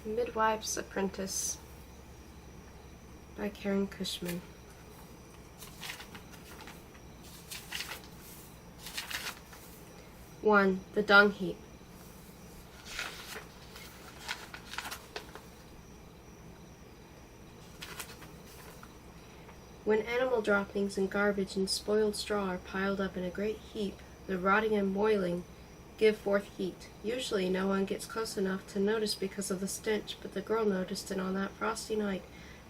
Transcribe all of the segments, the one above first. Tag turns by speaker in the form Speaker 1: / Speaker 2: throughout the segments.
Speaker 1: Midwife's Apprentice by Cushman. 1. The dung heap. When animal droppings and garbage and spoiled straw are piled up in a great heap, the rotting and moiling give forth heat. Usually no one gets close enough to notice because of the stench, but the girl noticed it on that frosty night,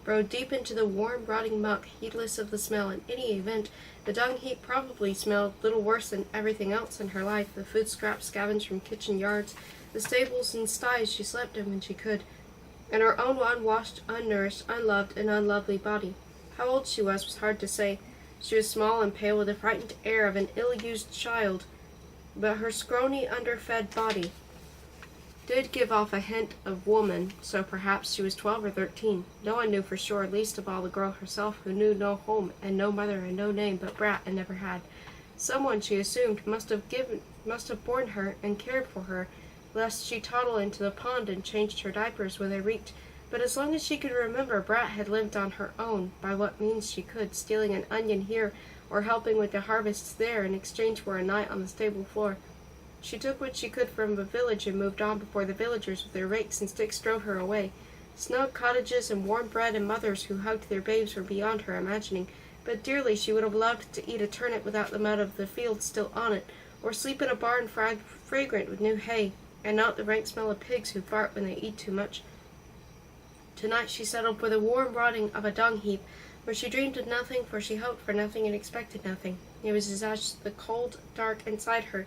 Speaker 1: burrowed deep into the warm, rotting muck, heedless of the smell. In any event, the dung heap probably smelled little worse than everything else in her life, the food scraps scavenged from kitchen yards, the stables and sties she slept in when she could, and her own unwashed, unnourished, unloved, and unlovely body. How old she was hard to say. She was small and pale, with the frightened air of an ill-used child, but her scrawny, underfed body did give off a hint of woman, so perhaps she was 12 or 13. No one knew for sure, least of all the girl herself, who knew no home and no mother and no name but brat and never had. Someone, she assumed, must have borne her and cared for her, lest she toddle into the pond and changed her diapers when they reeked. But as long as she could remember, Brat had lived on her own, by what means she could, stealing an onion here or helping with the harvests there in exchange for a night on the stable floor. She took what she could from the village and moved on before the villagers with their rakes and sticks drove her away. Snug cottages and warm bread and mothers who hugged their babes were beyond her imagining, but dearly she would have loved to eat a turnip without the mud of the field still on it, or sleep in a barn fragrant with new hay, and not the rank smell of pigs who fart when they eat too much. Tonight she settled for the warm rotting of a dung heap, where she dreamed of nothing, for she hoped for nothing and expected nothing. It was as the cold dark inside her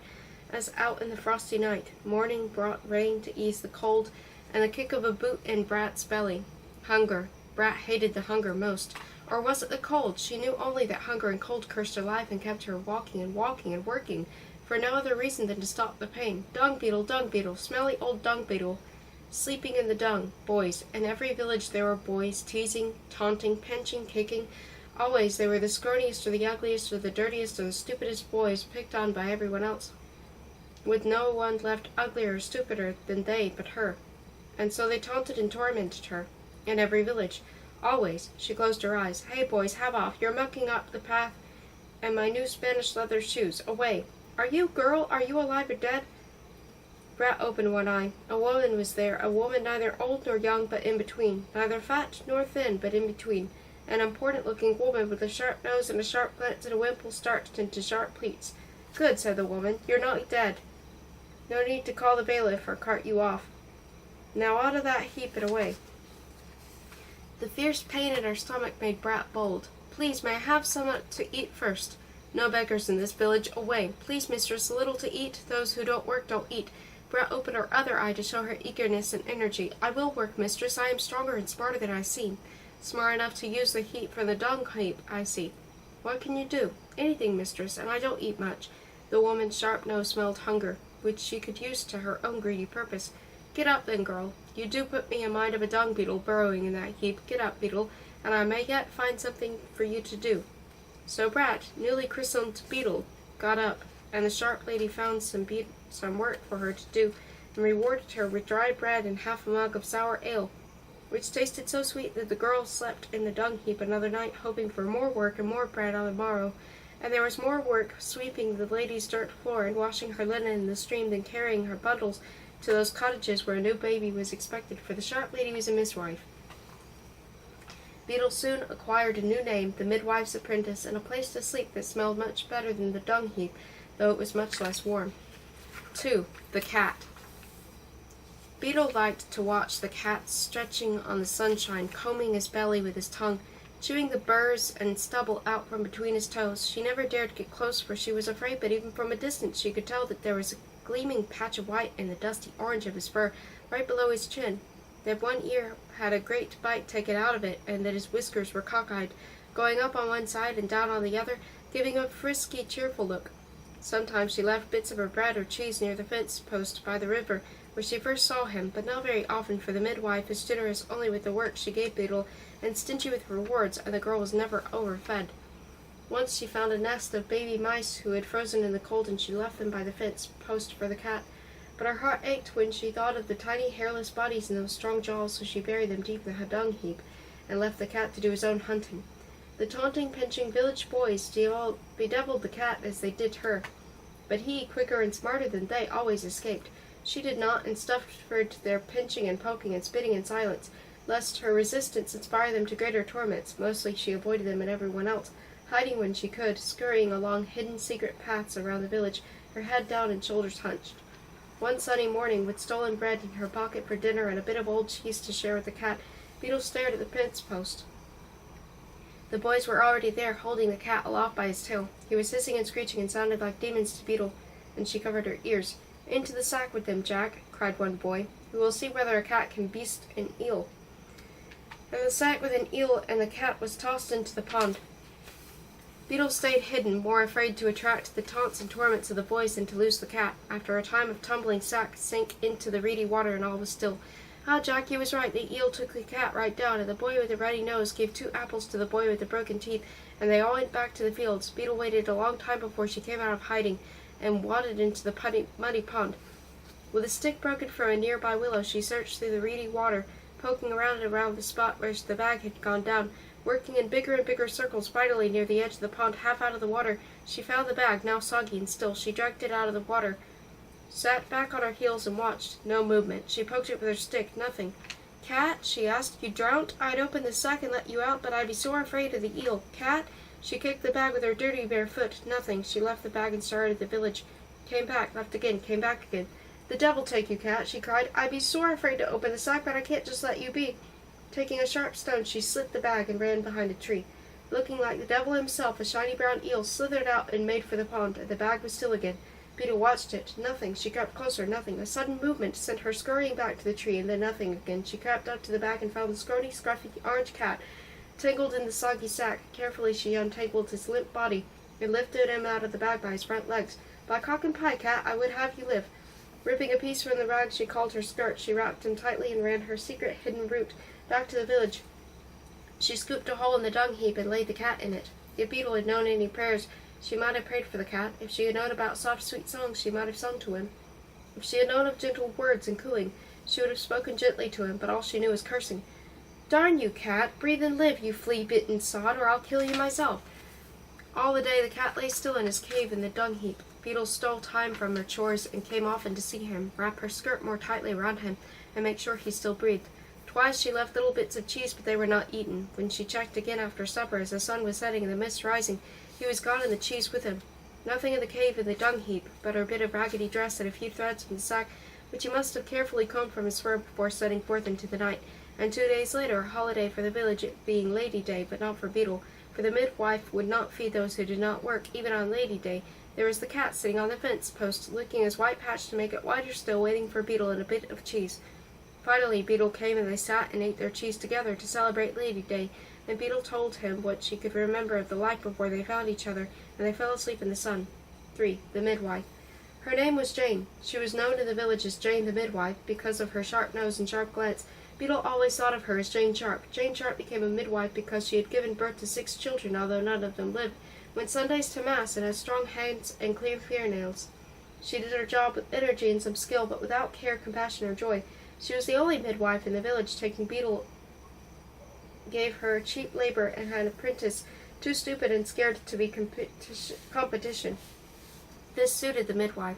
Speaker 1: as out in the frosty night. Morning brought rain to ease the cold, and the kick of a boot in Brat's belly. Hunger. Brat hated the hunger most. Or was it the cold? She knew only that hunger and cold cursed her life and kept her walking and working, for no other reason than to stop the pain. Dung beetle, smelly old dung beetle, sleeping in the dung. Boys. In every village there were boys, teasing, taunting, pinching, kicking. Always they were the scrawniest or the ugliest or the dirtiest or the stupidest boys, picked on by everyone else, with no one left uglier or stupider than they but her. And so they taunted and tormented her. In every village. Always. She closed her eyes. Hey, boys, have off. You're mucking up the path and my new Spanish leather shoes. Away. Are you, girl? Are you alive or dead? Brat opened one eye. A woman was there, a woman neither old nor young, but in between, neither fat nor thin, but in between, an important-looking woman with a sharp nose and a sharp glance and a wimple starched into sharp pleats. Good, said the woman. You're not dead. No need to call the bailiff or cart you off. Now out of that heap and away. The fierce pain in her stomach made Brat bold. Please, may I have somewhat to eat first? No beggars in this village. Away. Please, mistress, a little to eat. Those who don't work don't eat. Brat opened her other eye to show her eagerness and energy. I will work, mistress. I am stronger and smarter than I seem. Smart enough to use the heap from the dung heap, I see. What can you do? Anything, mistress, and I don't eat much. The woman's sharp nose smelled hunger, which she could use to her own greedy purpose. Get up, then, girl. You do put me in mind of a dung beetle burrowing in that heap. Get up, beetle, and I may yet find something for you to do. So Brat, newly christened Beetle, got up, and the sharp lady found some work for her to do, and rewarded her with dry bread and half a mug of sour ale, which tasted so sweet that the girl slept in the dung heap another night, hoping for more work and more bread on the morrow. And there was more work sweeping the lady's dirt floor and washing her linen in the stream than carrying her bundles to those cottages where a new baby was expected, for the sharp lady was a midwife. Beetle soon acquired a new name, the Midwife's Apprentice, and a place to sleep that smelled much better than the dung heap, though it was much less warm. 2. The cat. Beetle liked to watch the cat stretching on the sunshine, combing his belly with his tongue, chewing the burrs and stubble out from between his toes. She never dared get close, for she was afraid, but even from a distance she could tell that there was a gleaming patch of white in the dusty orange of his fur, right below his chin, that one ear had a great bite taken out of it, and that his whiskers were cockeyed, going up on one side and down on the other, giving a frisky, cheerful look. Sometimes she left bits of her bread or cheese near the fence post by the river, where she first saw him, but not very often, for the midwife is generous only with the work she gave Beetle, and stingy with rewards, and the girl was never overfed. Once she found a nest of baby mice who had frozen in the cold, and she left them by the fence post for the cat. But her heart ached when she thought of the tiny hairless bodies and those strong jaws, so she buried them deep in the dung heap and left the cat to do his own hunting. The taunting, pinching village boys bedeviled the cat as they did her, but he, quicker and smarter than they, always escaped. She did not, and suffered their pinching and poking and spitting in silence, lest her resistance inspire them to greater torments. Mostly she avoided them and everyone else, hiding when she could, scurrying along hidden secret paths around the village, her head down and shoulders hunched. One sunny morning, with stolen bread in her pocket for dinner and a bit of old cheese to share with the cat, Beetle stared at the fence post. The boys were already there, holding the cat aloft by his tail. He was hissing and screeching and sounded like demons to Beetle, and she covered her ears. "Into the sack with them, Jack," cried one boy. "We will see whether a cat can beast an eel." And the sack with an eel and the cat was tossed into the pond. Beetle stayed hidden, more afraid to attract the taunts and torments of the boys than to lose the cat. After a time of tumbling, sack sank into the reedy water and all was still. Ah, Jack, he was right. The eel took the cat right down, and the boy with the ruddy nose gave 2 apples to the boy with the broken teeth, and they all went back to the fields. Beetle waited a long time before she came out of hiding and waded into the muddy pond. With a stick broken from a nearby willow, she searched through the reedy water, poking around and around the spot where the bag had gone down. Working in bigger and bigger circles, finally near the edge of the pond, half out of the water, she found the bag, now soggy and still. She dragged it out of the water, sat back on her heels and watched. No movement. She poked it with her stick. Nothing. "Cat?" she asked. "You drowned? I'd open the sack and let you out, but I'd be sore afraid of the eel. Cat?" She kicked the bag with her dirty bare foot. Nothing. She left the bag and started the village. Came back, left again, came back again. "The devil take you, Cat," she cried. "I'd be sore afraid to open the sack, but I can't just let you be." Taking a sharp stone, she slit the bag and ran behind a tree. Looking like the devil himself, a shiny brown eel slithered out and made for the pond, and the bag was still again. Beetle watched it. Nothing. She crept closer. Nothing. A sudden movement sent her scurrying back to the tree, and then nothing again. She crept up to the bag and found the scrawny, scruffy orange cat tangled in the soggy sack. Carefully she untangled his limp body and lifted him out of the bag by his front legs. "By cock and pie, Cat, I would have you live." Ripping a piece from the rag she called her skirt, she wrapped him tightly and ran her secret hidden route back to the village. She scooped a hole in the dung heap and laid the cat in it. If Beetle had known any prayers, she might have prayed for the cat. If she had known about soft, sweet songs, she might have sung to him. If she had known of gentle words and cooing, she would have spoken gently to him, but all she knew was cursing. "Darn you, Cat! Breathe and live, you flea-bitten sod, or I'll kill you myself." All the day the cat lay still in his cave in the dung heap. Beetle stole time from her chores and came often to see him, wrap her skirt more tightly around him, and make sure he still breathed. Twice she left little bits of cheese, but they were not eaten. When she checked again after supper, as the sun was setting and the mist rising, he was gone and the cheese with him. Nothing in the cave in the dung heap, but her bit of raggedy dress and a few threads from the sack, which he must have carefully combed from his fur before setting forth into the night. And 2 days later, a holiday for the village, it being Lady Day, but not for Beetle, for the midwife would not feed those who did not work, even on Lady Day. There was the cat sitting on the fence post, licking his white patch to make it whiter still, waiting for Beetle and a bit of cheese. Finally, Beetle came and they sat and ate their cheese together to celebrate Lady Day, and Beetle told him what she could remember of the life before they found each other, and they fell asleep in the sun. 3. The Midwife. Her name was Jane. She was known in the village as Jane the Midwife, because of her sharp nose and sharp glance. Beetle always thought of her as Jane Sharp. Jane Sharp became a midwife because she had given birth to 6 children, although none of them lived, went Sundays to Mass, and had strong hands and clear fingernails. She did her job with energy and some skill, but without care, compassion, or joy. She was the only midwife in the village, taking Beetle gave her cheap labor and had an apprentice too stupid and scared to be competition. This suited the midwife.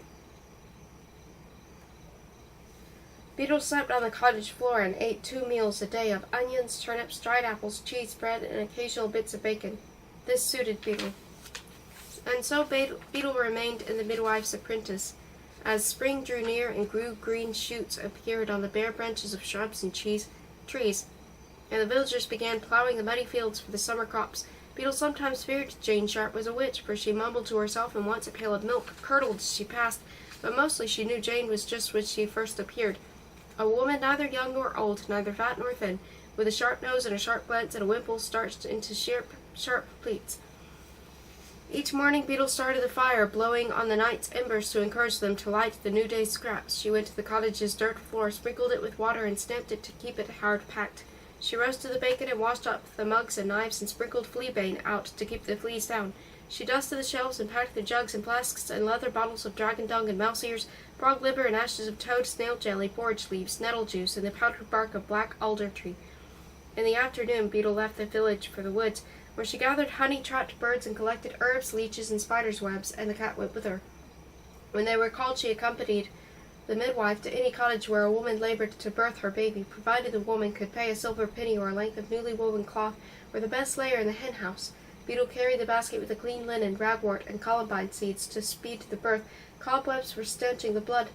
Speaker 1: Beetle slept on the cottage floor and ate 2 meals a day of onions, turnips, dried apples, cheese, bread, and occasional bits of bacon. This suited Beetle. And so Beetle remained in the midwife's apprentice. As spring drew near and green shoots appeared on the bare branches of shrubs and trees, and the villagers began plowing the muddy fields for the summer crops, Beetle sometimes feared Jane Sharp was a witch, for she mumbled to herself, and once a pail of milk curdled as she passed, but mostly she knew Jane was just when she first appeared. A woman neither young nor old, neither fat nor thin, with a sharp nose and a sharp glance and a wimple starched into sharp pleats. Each morning Beetle started the fire, blowing on the night's embers to encourage them to light the new day's scraps. She went to the cottage's dirt floor, sprinkled it with water, and stamped it to keep it hard packed. She roasted the bacon and washed up the mugs and knives and sprinkled fleabane out to keep the fleas down. She dusted the shelves and packed the jugs and flasks and leather bottles of dragon dung and mouse ears, frog liver and ashes of toad, snail jelly, borage leaves, nettle juice, and the powdered bark of black alder tree. In the afternoon, Beetle left the village for the woods, where she gathered honey, trapped birds, and collected herbs, leeches, and spiders' webs, and the cat went with her. When they were called, she accompanied the midwife to any cottage where a woman labored to birth her baby, provided the woman could pay a silver penny or a length of newly woven cloth, or the best layer in the hen house. Beetle carried the basket with the clean linen, ragwort, and columbine seeds to speed the birth. Cobwebs for stanching the blood,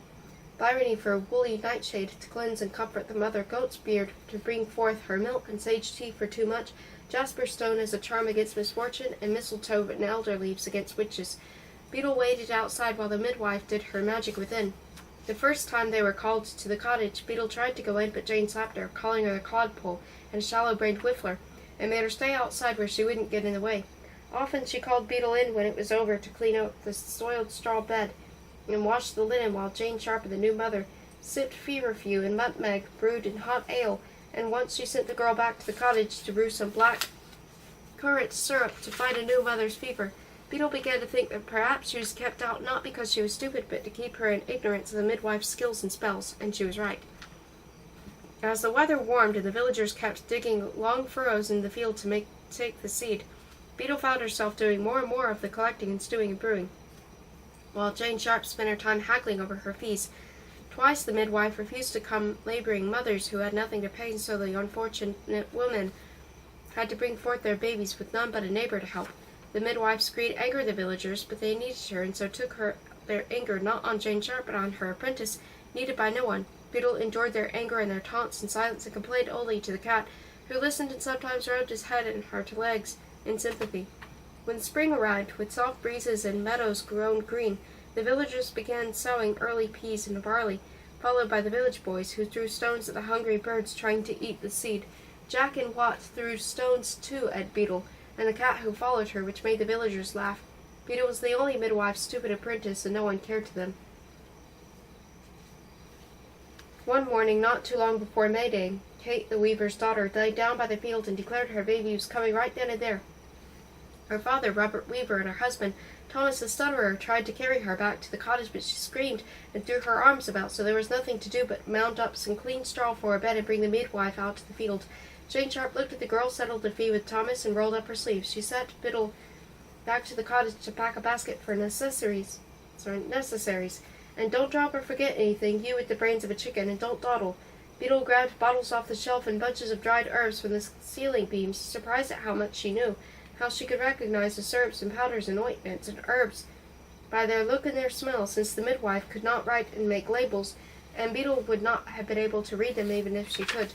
Speaker 1: byrony for a woolly nightshade to cleanse and comfort the mother, goat's beard to bring forth her milk, and sage tea for too much, jasper stone as a charm against misfortune, and mistletoe and elder leaves against witches. Beetle waited outside while the midwife did her magic within. The first time they were called to the cottage, Beetle tried to go in, but Jane slapped her, calling her a clodpole and a shallow-brained whiffler, and made her stay outside where she wouldn't get in the way. Often she called Beetle in when it was over to clean out the soiled straw bed and wash the linen, while Jane Sharp and the new mother sipped feverfew and nutmeg brewed in hot ale, and once she sent the girl back to the cottage to brew some black currant syrup to fight a new mother's fever. Beetle began to think that perhaps she was kept out not because she was stupid, but to keep her in ignorance of the midwife's skills and spells, and she was right. As the weather warmed and the villagers kept digging long furrows in the field to take the seed, Beetle found herself doing more and more of the collecting and stewing and brewing, while Jane Sharp spent her time haggling over her fees. Twice the midwife refused to come laboring mothers who had nothing to pay, and so the unfortunate women had to bring forth their babies with none but a neighbor to help. The midwife's greed angered the villagers, but they needed her, and so took their anger not on Jane Sharp, but on her apprentice, needed by no one. Beetle endured their anger and their taunts in silence, and complained only to the cat, who listened and sometimes rubbed his head and her legs in sympathy. When spring arrived, with soft breezes and meadows grown green, the villagers began sowing early peas and barley, followed by the village boys, who threw stones at the hungry birds trying to eat the seed. Jack and Wat threw stones too at Beetle, and the cat who followed her, which made the villagers laugh. Beetle was the only midwife's stupid apprentice, and no one cared to them. One morning, not too long before May Day, Kate, the weaver's daughter, lay down by the field and declared her baby was coming right then and there. Her father, Robert Weaver, and her husband, Thomas the Stutterer, tried to carry her back to the cottage, but she screamed and threw her arms about, so there was nothing to do but mound up some clean straw for a bed and bring the midwife out to the field. Jane Sharp looked at the girl, settled the fee with Thomas, and rolled up her sleeves. She sent Beetle back to the cottage to pack a basket for necessaries. And don't drop or forget anything, you with the brains of a chicken, and don't dawdle. Beetle grabbed bottles off the shelf and bunches of dried herbs from the ceiling beams, surprised at how much she knew, how she could recognize the syrups and powders and ointments and herbs by their look and their smell, since the midwife could not write and make labels, and Beetle would not have been able to read them even if she could.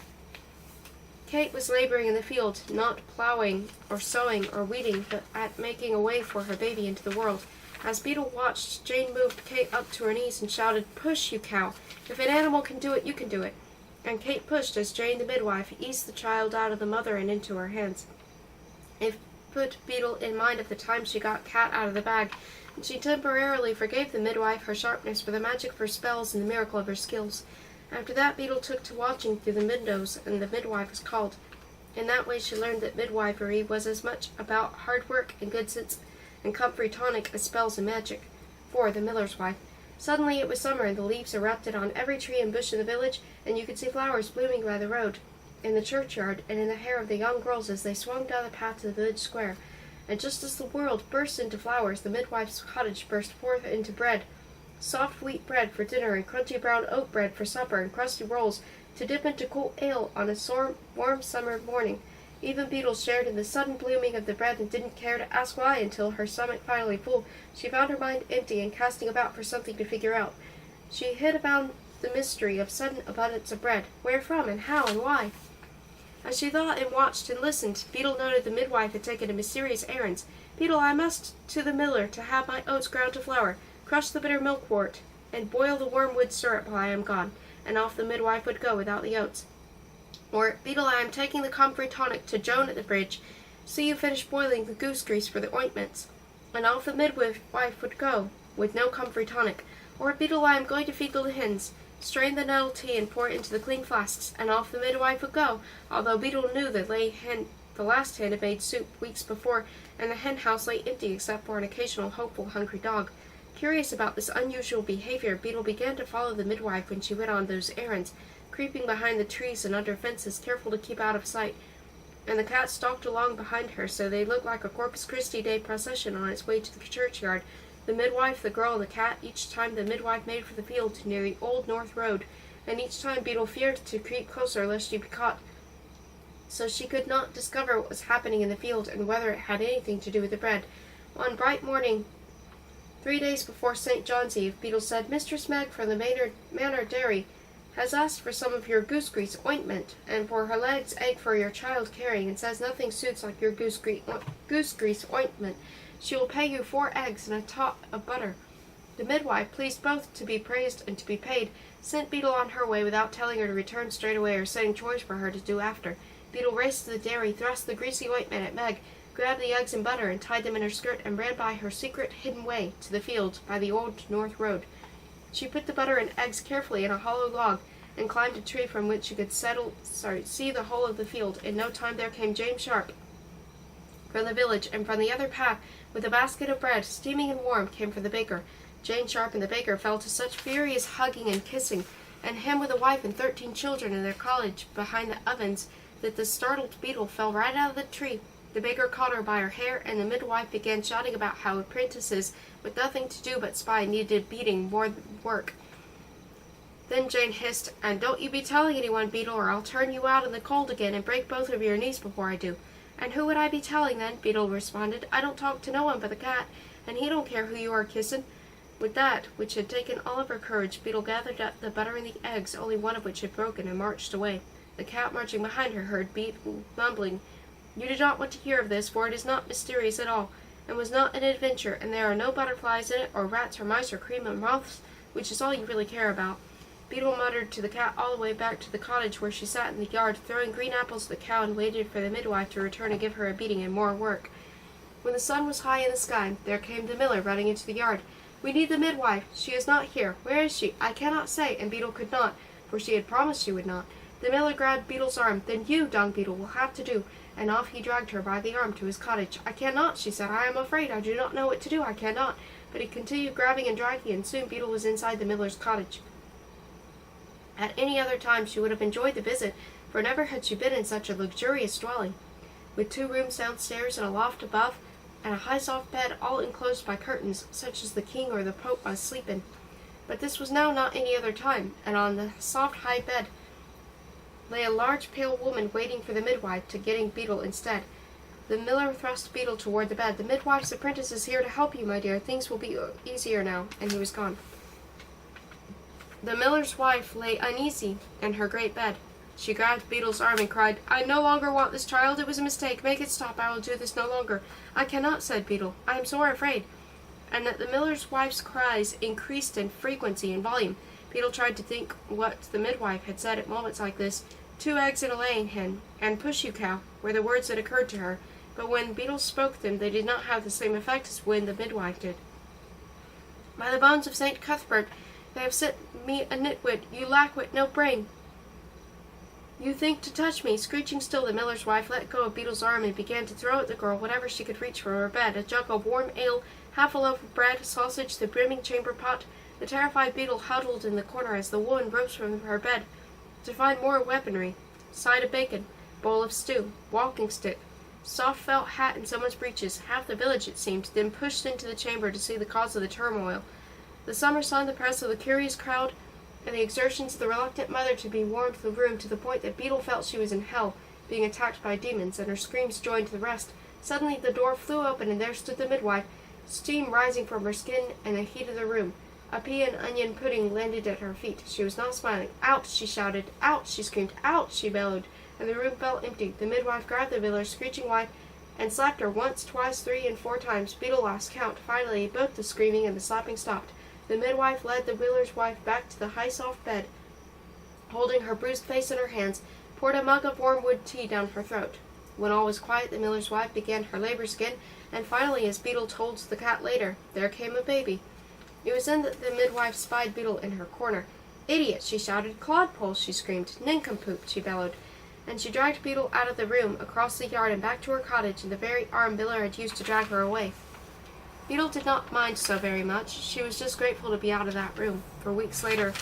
Speaker 1: Kate was laboring in the field, not plowing or sowing or weeding, but at making a way for her baby into the world. As Beetle watched, Jane moved Kate up to her knees and shouted, "Push, you cow! If an animal can do it, you can do it!" And Kate pushed as Jane, the midwife, eased the child out of the mother and into her hands. It put Beetle in mind of the time she got Cat out of the bag, and she temporarily forgave the midwife her sharpness for the magic of her spells and the miracle of her skills. After that, Beetle took to watching through the windows, and the midwife was called. In that way she learned that midwifery was as much about hard work and good sense and comfrey tonic as spells and magic. For the miller's wife. Suddenly it was summer, and the leaves erupted on every tree and bush in the village, and you could see flowers blooming by the road, in the churchyard, and in the hair of the young girls as they swung down the path to the village square. And just as the world burst into flowers, the midwife's cottage burst forth into bread. Soft wheat bread for dinner, and crunchy brown oat bread for supper, and crusty rolls to dip into cool ale on a warm summer morning. Even Beetle shared in the sudden blooming of the bread and didn't care to ask why until, her stomach finally full, she found her mind empty and casting about for something to figure out. She hid about the mystery of sudden abundance of bread. Where from, and how, and why? As she thought and watched and listened, Beetle noted the midwife had taken a mysterious errand. "Beetle, I must to the miller to have my oats ground to flour. Crush the bitter milkwort, and boil the wormwood syrup while I am gone," and off the midwife would go without the oats. Or, "Beetle, I am taking the comfrey tonic to Joan at the bridge. See you finish boiling the goose grease for the ointments," and off the midwife would go, with no comfrey tonic. Or, "Beetle, I am going to feed the hens. Strain the nettle tea and pour it into the clean flasks," and off the midwife would go, although Beetle knew the last hen had made soup weeks before, and the hen house lay empty except for an occasional hopeful hungry dog. Curious about this unusual behavior, Beetle began to follow the midwife when she went on those errands, creeping behind the trees and under fences, careful to keep out of sight, and the cat stalked along behind her, so they looked like a Corpus Christi Day procession on its way to the churchyard. The midwife, the girl, and the cat. Each time the midwife made for the field near the old North Road, and each time Beetle feared to creep closer lest she be caught, so she could not discover what was happening in the field and whether it had anything to do with the bread. One bright morning, 3 days before St. John's Eve, Beetle said, "Mistress Meg from the Manor Dairy has asked for some of your goose grease ointment, and for her leg's egg for your child carrying, and says nothing suits like your goose grease ointment. She will pay you 4 eggs and a tot of butter." The midwife, pleased both to be praised and to be paid, sent Beetle on her way without telling her to return straight away or setting chores for her to do after. Beetle raced to the dairy, thrust the greasy ointment at Meg, grabbed the eggs and butter and tied them in her skirt, and ran by her secret hidden way to the field by the old North Road. She put the butter and eggs carefully in a hollow log and climbed a tree from which she could see the whole of the field. In no time there came James Sharp from the village, and from the other path, with a basket of bread, steaming and warm, came for the baker. Jane Sharp and the baker fell to such furious hugging and kissing, and him with a wife and 13 children in their cottage behind the ovens, that the startled Beetle fell right out of the tree. The baker caught her by her hair, and the midwife began shouting about how apprentices with nothing to do but spy needed beating more than work. Then Jane hissed, "And don't you be telling anyone, Beetle, or I'll turn you out in the cold again and break both of your knees before I do." "And who would I be telling then?" Beetle responded. "I don't talk to no one but the cat, and he don't care who you are kissing." With that, which had taken all of her courage, Beetle gathered up the butter and the eggs, only one of which had broken, and marched away. The cat, marching behind her, heard Beetle mumbling, "You do not want to hear of this, for it is not mysterious at all, and was not an adventure, and there are no butterflies in it, or rats, or mice, or cream, or moths, which is all you really care about." Beetle muttered to the cat all the way back to the cottage, where she sat in the yard, throwing green apples to the cow, and waited for the midwife to return and give her a beating and more work. When the sun was high in the sky, there came the miller running into the yard. "We need the midwife. She is not here. Where is she?" "I cannot say," and Beetle could not, for she had promised she would not. The miller grabbed Beetle's arm. "Then you, Dung Beetle, will have to do," and off he dragged her by the arm to his cottage. "I cannot," she said. "I am afraid. I do not know what to do. I cannot." But he continued grabbing and dragging, and soon Beetle was inside the miller's cottage. At any other time she would have enjoyed the visit, for never had she been in such a luxurious dwelling, with 2 rooms downstairs and a loft above, and a high soft bed all enclosed by curtains, such as the king or the pope must sleep in. But this was now not any other time, and on the soft high bed lay a large pale woman waiting for the midwife, to getting Beetle instead. The miller thrust Beetle toward the bed. "The midwife's apprentice is here to help you, my dear. Things will be easier now," and he was gone. The miller's wife lay uneasy in her great bed. She grabbed Beetle's arm and cried, "I no longer want this child. It was a mistake. Make it stop. I will do this no longer." "I cannot," said Beetle. "I am sore afraid." And that the miller's wife's cries increased in frequency and volume. Beetle tried to think what the midwife had said at moments like this. 2 eggs and a laying hen, and "push you, cow," were the words that occurred to her, but when Beetle spoke them they did not have the same effect as when the midwife did. "By the bones of St. Cuthbert, they have set me a nitwit. You lack wit, no brain. You think to touch me." Screeching still, the miller's wife let go of Beetle's arm and began to throw at the girl whatever she could reach from her bed: a jug of warm ale, half a loaf of bread, sausage, the brimming chamber pot. The terrified Beetle huddled in the corner as the woman rose from her bed to find more weaponry: side of bacon, bowl of stew, walking stick, soft felt hat, and someone's breeches. Half the village, it seemed, then pushed into the chamber to see the cause of the turmoil. The summer sun, the press of the curious crowd, and the exertions of the reluctant mother to be warmed the room to the point that Beetle felt she was in hell, being attacked by demons, and her screams joined the rest. Suddenly the door flew open, and there stood the midwife, steam rising from her skin in the heat of the room. A pea and onion pudding landed at her feet. She was not smiling. "Out!" she shouted. "Out!" she screamed. "Out!" she bellowed, and the room fell empty. The midwife grabbed the miller's screeching wife and slapped her once, twice, 3 and 4 times. Beetle lost count. Finally, both the screaming and the slapping stopped. The midwife led the miller's wife back to the high soft bed, holding her bruised face in her hands, poured a mug of warm wood tea down her throat. When all was quiet, the miller's wife began her labors again, and finally, as Beetle told the cat later, there came a baby. It was then that the midwife spied Beetle in her corner. "Idiot!" she shouted. "Clodpole!" she screamed. "Nincompoop!" she bellowed. And she dragged Beetle out of the room, across the yard, and back to her cottage in the very arm Miller had used to drag her away. Beetle did not mind so very much. She was just grateful to be out of that room. For weeks after,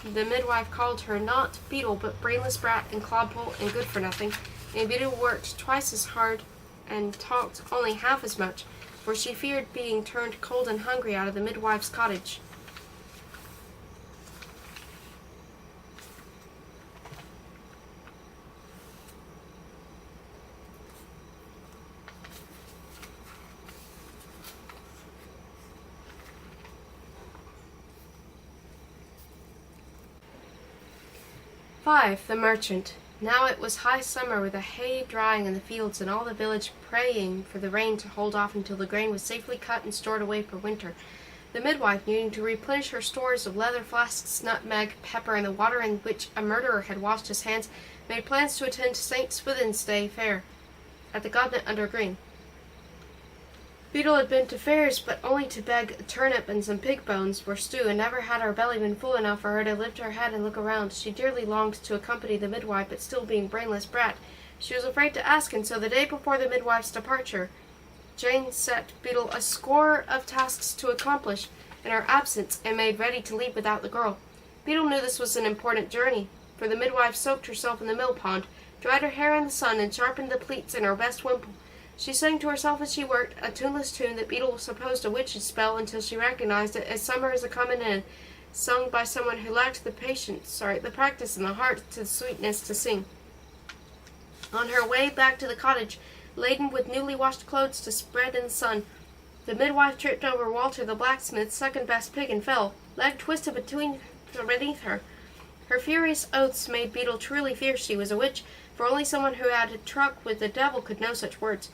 Speaker 1: the midwife called her not Beetle, but brainless brat and clodpole and good for nothing, and Beetle worked twice as hard and talked only half as much, for she feared being turned cold and hungry out of the midwife's cottage. "5. The merchant. Now it was high summer, with the hay drying in the fields, and all the village praying for the rain to hold off until the grain was safely cut and stored away for winter. The midwife, needing to replenish her stores of leather flasks, nutmeg, pepper, and the water in which a murderer had washed his hands, made plans to attend St. Swithin's Day fair at the Goblet under Green. Beetle had been to fairs, but only to beg a turnip and some pig bones for stew, and never had her belly been full enough for her to lift her head and look around. She dearly longed to accompany the midwife, but still being brainless brat, she was afraid to ask, and so the day before the midwife's departure, Jane set Beetle a score of tasks to accomplish in her absence, and made ready to leave without the girl. Beetle knew this was an important journey, for the midwife soaked herself in the mill pond, dried her hair in the sun, and sharpened the pleats in her best wimple. She sang to herself as she worked, a tuneless tune that Beetle supposed a witch's spell, until she recognized it as "Summer is a-comin' in," sung by someone who lacked the practice and the heart to the sweetness to sing. On her way back to the cottage, laden with newly washed clothes to spread in the sun, the midwife tripped over Walter the blacksmith's second-best pig and fell, leg twisted beneath her. Her furious oaths made Beetle truly fear she was a witch, for only someone who had a truck with the devil could know such words.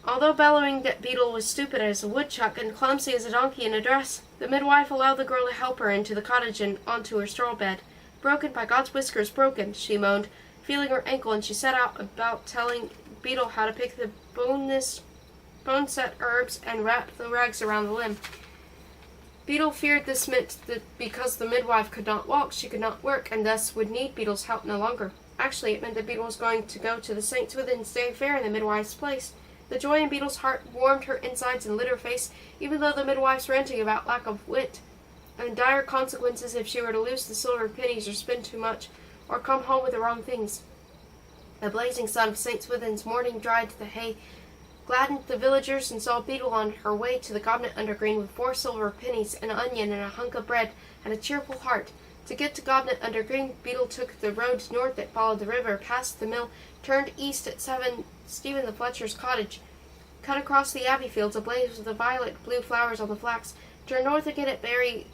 Speaker 1: Although bellowing that Beetle was stupid as a woodchuck and clumsy as a donkey in a dress, the midwife allowed the girl to help her into the cottage and onto her straw bed. "Broken, by God's whiskers, broken," she moaned, feeling her ankle, and she set out about telling Beetle how to pick the bone-set herbs and wrap the rags around the limb. Beetle feared this meant that because the midwife could not walk, she could not work, and thus would need Beetle's help no longer. Actually, it meant that Beetle was going to go to the St. Swithin's Day fair in the midwife's place. The joy in Beetle's heart warmed her insides and lit her face, even though the midwife's ranting about lack of wit and dire consequences if she were to lose the silver pennies or spend too much, or come home with the wrong things. The blazing sun of St. Swithin's morning dried the hay, gladdened the villagers, and saw Beetle on her way to the Goblet under Green with 4 silver pennies, an onion, and a hunk of bread, and a cheerful heart. To get to Goblet under Green, Beetle took the road north that followed the river, past the mill, turned east at Stephen the Fletcher's cottage, cut across the abbey fields ablaze with the violet-blue flowers on the flax, turned north again at Barry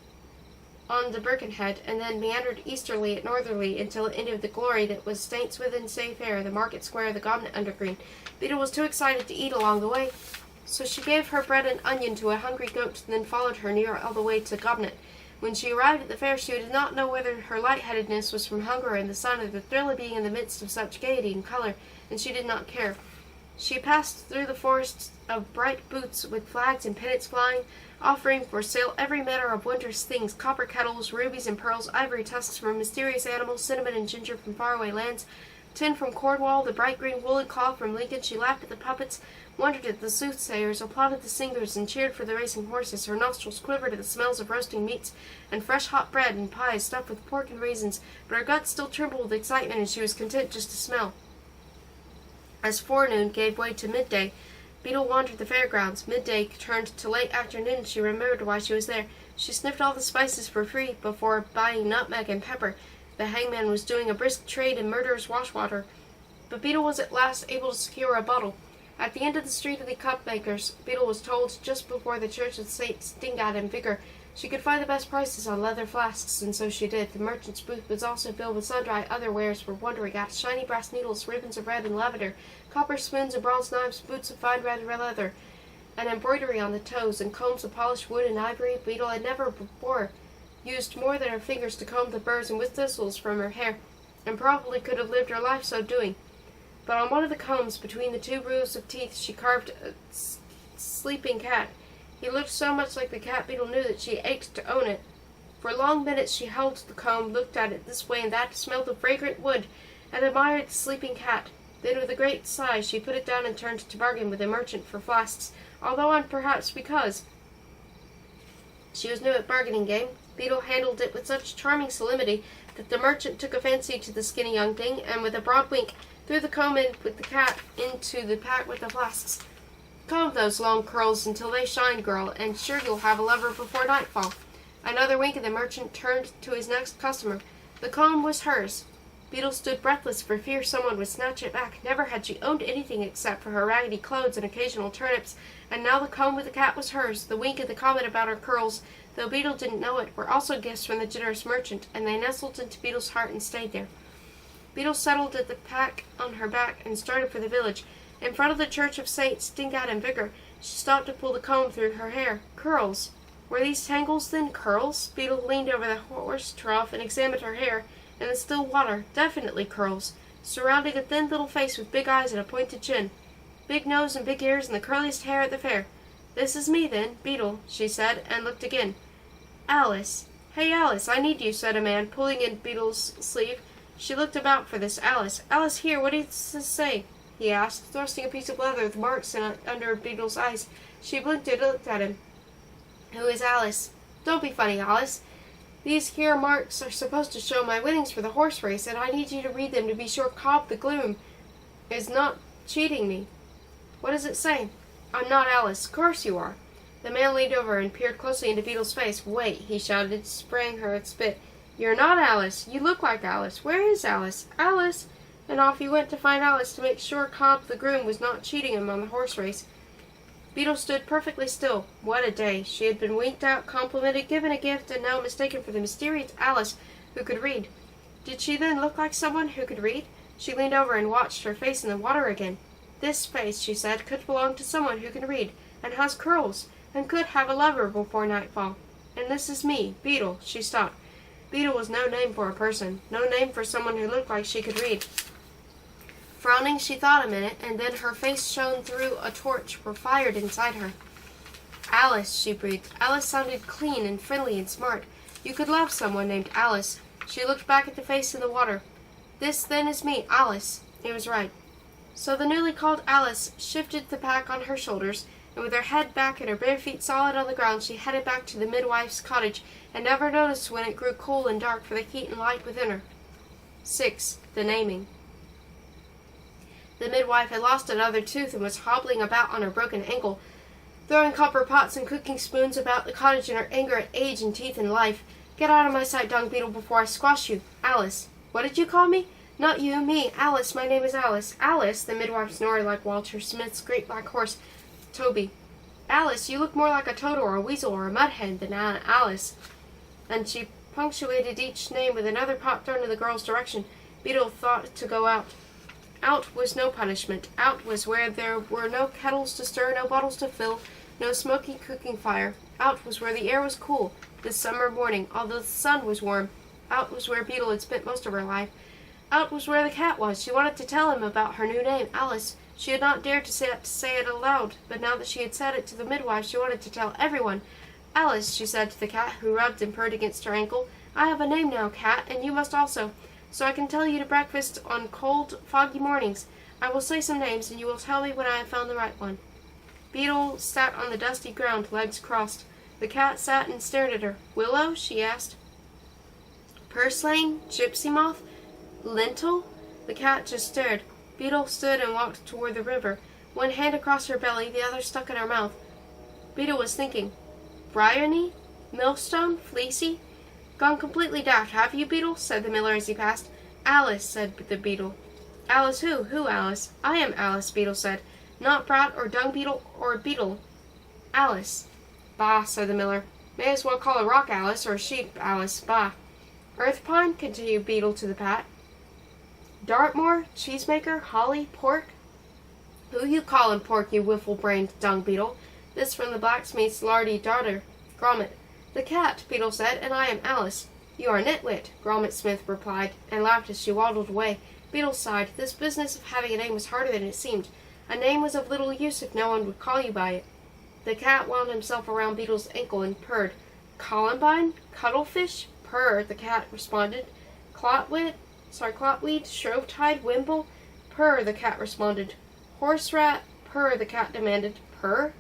Speaker 1: on the Birkenhead, and then meandered easterly at Northerly until it ended with the glory that was St. Swithin's Day fair, the market square of the Goblet under Green. Beetle was too excited to eat along the way, so she gave her bread and onion to a hungry goat, and then followed her near all the way to Goblet. When she arrived at the fair, she did not know whether her lightheadedness was from hunger and the sun, or the thrill of being in the midst of such gaiety and color, and she did not care. She passed through the forests of bright booths with flags and pennants flying, offering for sale every manner of wondrous things: copper kettles, rubies and pearls, ivory tusks from mysterious animals, cinnamon and ginger from faraway lands, tin from Cornwall, the bright green woolen cloth from Lincoln. She laughed at the puppets, wondered at the soothsayers, applauded the singers, and cheered for the racing horses. Her nostrils quivered at the smells of roasting meats and fresh hot bread and pies stuffed with pork and raisins, but her gut still trembled with excitement, and she was content just to smell. As forenoon gave way to midday, Beetle wandered the fairgrounds. Midday turned to late afternoon, and she remembered why she was there. She sniffed all the spices for free before buying nutmeg and pepper. The hangman was doing a brisk trade in murderer's washwater, but Beetle was at last able to secure a bottle. At the end of the street of the cupmakers, Beetle was told, just before the church of St. Stingad and Vicar, she could find the best prices on leather flasks, and so she did. The merchant's booth was also filled with sundry other wares for wondering at: shiny brass needles, ribbons of red and lavender, copper spoons and bronze knives, boots of fine red leather, and embroidery on the toes, and combs of polished wood and ivory. Beetle had never before used more than her fingers to comb the burrs and thistles from her hair, and probably could have lived her life so doing. But on one of the combs, between the 2 rows of teeth, she carved a sleeping cat. He looked so much like the cat, Beetle knew that she ached to own it. For long minutes she held the comb, looked at it this way and that, smelled the fragrant wood, and admired the sleeping cat. Then with a great sigh she put it down and turned to bargain with the merchant for flasks, although and perhaps because she was new at bargaining game, Beetle handled it with such charming solemnity that the merchant took a fancy to the skinny young thing, and with a broad wink threw the comb in with the cat into the pack with the flasks. "Comb those long curls until they shine, girl, and sure you'll have a lover before nightfall." Another wink, and the merchant turned to his next customer. The comb was hers. Beetle stood breathless for fear someone would snatch it back. Never had she owned anything except for her raggedy clothes and occasional turnips, and now the comb with the cat was hers. The wink and the comment about her curls, though Beetle didn't know it, were also gifts from the generous merchant, and they nestled into Beetle's heart and stayed there. Beetle settled at the pack on her back and started for the village. In front of the church of Saint Stingat and Vigor, she stopped to pull the comb through her hair. Curls. Were these tangles, then, curls? Beetle leaned over the horse trough and examined her hair in the still water. Definitely curls, surrounding a thin little face with big eyes and a pointed chin, big nose and big ears, and the curliest hair at the fair. "This is me, then, Beetle," she said, and looked again. "Alice." "Hey, Alice, I need you," said a man, pulling in Beetle's sleeve. She looked about for this Alice. "Alice here, what does this say?" he asked, thrusting a piece of leather with marks under Beetle's eyes. She blinked and looked at him. "Who is Alice?" "Don't be funny, Alice. These here marks are supposed to show my winnings for the horse race, and I need you to read them to be sure Cobb the Gloom is not cheating me." "What does it say?" "I'm not Alice." "Of course you are." The man leaned over and peered closely into Beetle's face. "Wait," he shouted, spraying her with spit. "You're not Alice. You look like Alice. Where is Alice? Alice!" And off he went to find Alice to make sure Cobb the groom was not cheating him on the horse race. Beetle stood perfectly still. What a day! She had been winked out, complimented, given a gift, and now mistaken for the mysterious Alice who could read. Did she then look like someone who could read? She leaned over and watched her face in the water again. "This face," she said, "could belong to someone who can read, and has curls, and could have a lover before nightfall. And this is me, Beetle." She stopped. Beetle was no name for a person, no name for someone who looked like she could read. Frowning, she thought a minute, and then her face shone through a torch were fired inside her. "Alice," she breathed. Alice sounded clean and friendly and smart. You could love someone named Alice. She looked back at the face in the water. "This, then, is me, Alice." It was right. So the newly called Alice shifted the pack on her shoulders, and with her head back and her bare feet solid on the ground, she headed back to the midwife's cottage, and never noticed when it grew cool and dark for the heat and light within her. 6. The naming. The midwife had lost another tooth and was hobbling about on her broken ankle, throwing copper pots and cooking spoons about the cottage in her anger at age and teeth and life. "Get out of my sight, dung beetle, before I squash you." "Alice." "What did you call me?" "Not you, me. Alice. My name is Alice." "Alice?" The midwife snored like Walter Smith's great black horse, Toby. "Alice, you look more like a toad or a weasel or a mudhead than Alice." And she punctuated each name with another pot thrown in the girl's direction. Beetle thought to go out. Out was no punishment. Out was where there were no kettles to stir, no bottles to fill, no smoky cooking fire. Out was where the air was cool, this summer morning, although the sun was warm. Out was where Beetle had spent most of her life. Out was where the cat was. She wanted to tell him about her new name, Alice. She had not dared to say it aloud, but now that she had said it to the midwife, she wanted to tell everyone. "Alice," she said to the cat, who rubbed and purred against her ankle, "I have a name now, cat, and you must also, so I can tell you to breakfast on cold, foggy mornings. I will say some names, and you will tell me when I have found the right one." Beetle sat on the dusty ground, legs crossed. The cat sat and stared at her. "Willow?" she asked. "Purslane? Gypsy moth? Lentil?" The cat just stared. Beetle stood and walked toward the river, one hand across her belly, the other stuck in her mouth. Beetle was thinking. "Bryony? Millstone? Fleecy? Gone completely daft, have you, Beetle?" said the miller as he passed. "Alice," said the beetle. "Alice who? Who, Alice?" "I am Alice," Beetle said. "Not brat or dung beetle or beetle. Alice." "Bah," said the miller. "May as well call a rock Alice or a sheep Alice. Bah." "Earth pine?" continued Beetle to the pat. "Dartmoor? Cheesemaker? Holly? Pork?" "Who you callin' pork, you wiffle-brained dung beetle?" This from the blacksmith's lardy daughter, Grommet. "The cat," Beetle said, "and I am Alice." "You are Nitwit," Grommet Smith replied, and laughed as she waddled away. Beetle sighed. This business of having a name was harder than it seemed. A name was of little use if no one would call you by it. The cat wound himself around Beetle's ankle and purred. "Columbine? Cuttlefish?" "Purr," the cat responded. Clotweed, Shrovetide, Wimble? Purr, the cat responded. Horse rat, purr, the cat demanded. Purr?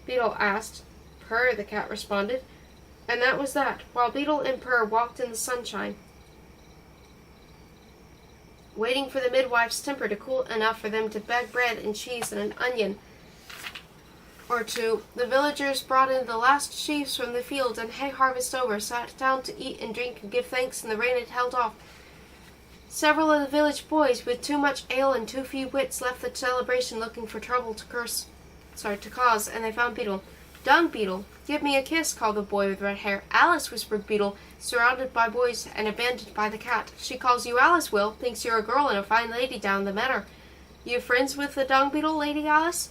Speaker 1: Beetle asked. Purr, the cat responded. And that was that, while Beetle and Purr walked in the sunshine, waiting for the midwife's temper to cool enough for them to beg bread and cheese and an onion or two. The villagers brought in the last sheaves from the field, and hay harvest over, sat down to eat and drink and give thanks, and the rain had held off. Several of the village boys, with too much ale and too few wits, left the celebration looking for trouble to cause, and they found Beetle. Dung Beetle, give me a kiss, called the boy with red hair. Alice, whispered Beetle, surrounded by boys and abandoned by the cat. She calls you Alice, Will, thinks you're a girl and a fine lady down the manor. You friends with the Dung Beetle, Lady Alice?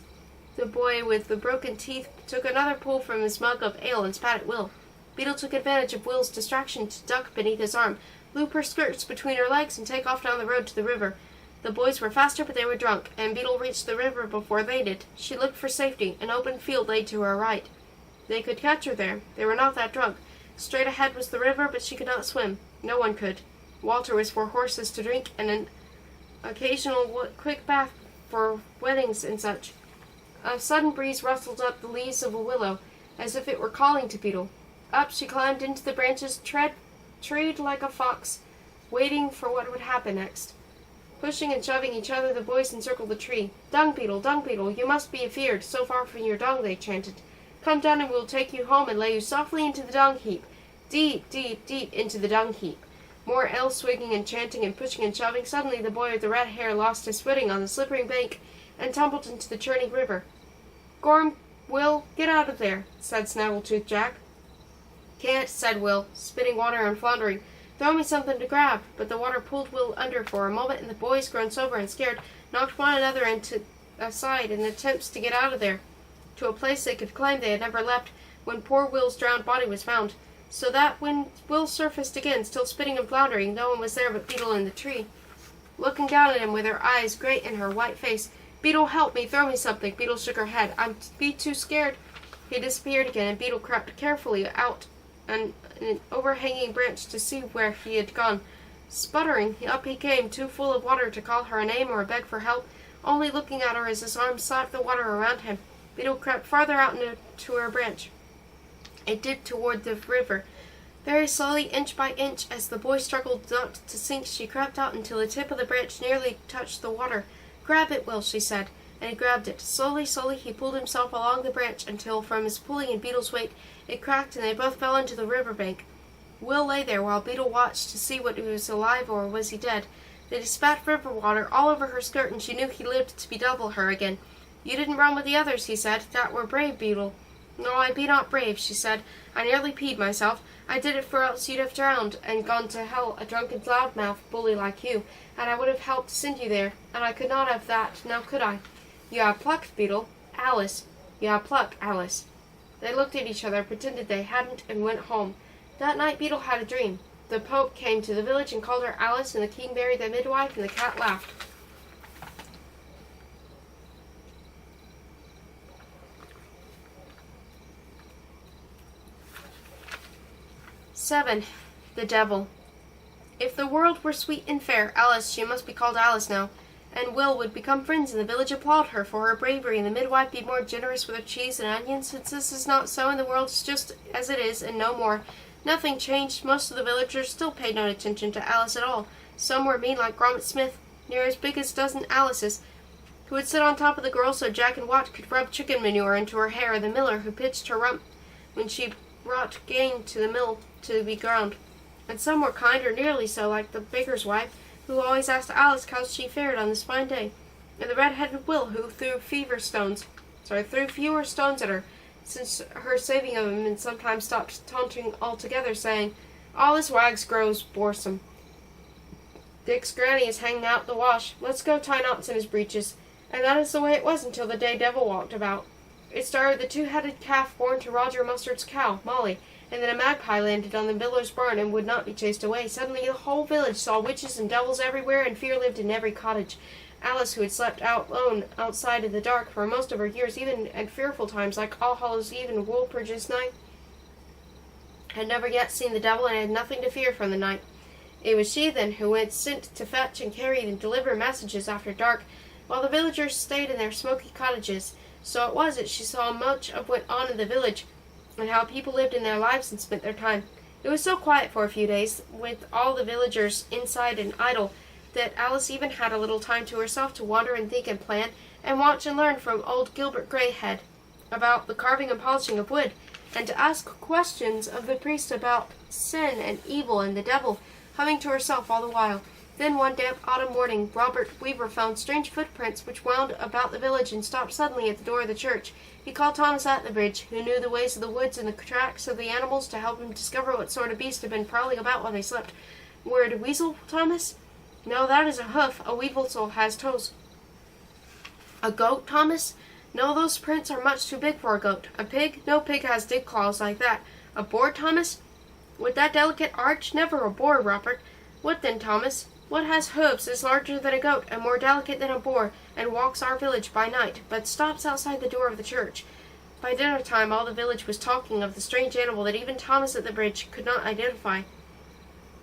Speaker 1: The boy with the broken teeth took another pull from his mug of ale and spat at Will. Beetle took advantage of Will's distraction to duck beneath his arm, loop her skirts between her legs, and take off down the road to the river. The boys were faster, but they were drunk, and Beetle reached the river before they did. She looked for safety. An open field lay to her right. They could catch her there. They were not that drunk. Straight ahead was the river, but she could not swim. No one could. Water was for horses to drink, and an occasional quick bath for weddings and such. A sudden breeze rustled up the leaves of a willow, as if it were calling to Beetle. Up she climbed into the branches, treed like a fox, waiting for what would happen next. Pushing and shoving each other, the boys encircled the tree. Dung Beetle, you must be afeard, so far from your dung, they chanted. Come down and we'll take you home and lay you softly into the dung heap. Deep, deep, deep into the dung heap. More ale swigging and chanting and pushing and shoving. Suddenly the boy with the red hair lost his footing on the slippery bank and tumbled into the churning river. Gorm, Will, get out of there, said Snaggletooth Jack. Can't, said Will, spitting water and floundering. Throw me something to grab. But the water pulled Will under for a moment, and the boys, grown sober and scared, knocked one another aside in attempts to get out of there, to a place they could claim they had never left when poor Will's drowned body was found, so that when Will surfaced again, still spitting and floundering, no one was there but Beetle in the tree, looking down at him with her eyes great in her white face. Beetle, help me, throw me something. Beetle shook her head. I'm too scared. He disappeared again, and Beetle crept carefully out an overhanging branch to see where he had gone. Sputtering, up he came, too full of water to call her a name or beg for help, only looking at her as his arms slapped the water around him. Beetle crept farther out into her branch. It dipped toward the river. Very slowly, inch by inch, as the boy struggled not to sink, she crept out until the tip of the branch nearly touched the water. Grab it, Will, she said, and he grabbed it. Slowly, slowly, he pulled himself along the branch until, from his pulling and Beetle's weight, it cracked and they both fell into the river bank. Will lay there while Beetle watched to see what he was alive or was he dead. Then he spat river water all over her skirt, and she knew he lived to be double her again. You didn't run with the others, he said. That were brave, Beetle. No, I be not brave, she said. I nearly peed myself. I did it for else you'd have drowned and gone to hell, a drunken loudmouth bully like you, and I would have helped send you there, and I could not have that, now could I? You have pluck, Beetle. Alice. You have pluck, Alice. They looked at each other, pretended they hadn't, and went home. That night Beetle had a dream. The Pope came to the village and called her Alice, and the king married the midwife, and the cat laughed. (7) The Devil. If the world were sweet and fair, Alice, she must be called Alice now, and Will would become friends, and the village applaud her for her bravery, and the midwife be more generous with her cheese and onions. Since this is not so, and the world is just as it is, and no more. Nothing changed. Most of the villagers still paid no attention to Alice at all. Some were mean like Gromit Smith, near as big as a dozen Alices, who would sit on top of the girl so Jack and Wat could rub chicken manure into her hair, or the miller who pitched her rump when she brought grain to the mill to be ground. And some were kind, or nearly so, like the baker's wife, who always asked Alice how she fared on this fine day, and the red-headed Will, who threw fewer stones at her, since her saving of him, and sometimes stopped taunting altogether, saying, "All this wags grows boresome. Dick's granny is hanging out the wash. Let's go tie knots in his breeches." And that is the way it was until the day Devil walked about. It started the two-headed calf born to Roger Mustard's cow, Molly, and then a magpie landed on the miller's barn and would not be chased away. Suddenly the whole village saw witches and devils everywhere, and fear lived in every cottage. Alice, who had slept out alone outside in the dark for most of her years, even at fearful times like All Hallows Eve and Walpurgis Night, had never yet seen the devil and had nothing to fear from the night. It was she, then, who went sent to fetch and carry and deliver messages after dark, while the villagers stayed in their smoky cottages. So it was that she saw much of what went on in the village, and how people lived in their lives and spent their time. It was so quiet for a few days, with all the villagers inside and idle, that Alice even had a little time to herself to wander and think and plan, and watch and learn from old Gilbert Greyhead about the carving and polishing of wood, and to ask questions of the priest about sin and evil and the devil, humming to herself all the while. Then one damp autumn morning Robert Weaver found strange footprints which wound about the village and stopped suddenly at the door of the church. He called Thomas at the bridge, who knew the ways of the woods and the tracks of the animals, to help him discover what sort of beast had been prowling about while they slept. Word weasel, Thomas? No, that is a hoof. A weasel has toes. A goat, Thomas? No, those prints are much too big for a goat. A pig? No pig has dig claws like that. A boar, Thomas? With that delicate arch? Never a boar, Robert. What then, Thomas? What has hooves, is larger than a goat, and more delicate than a boar, and walks our village by night, but stops outside the door of the church? By dinner time all the village was talking of the strange animal that even Thomas at the bridge could not identify.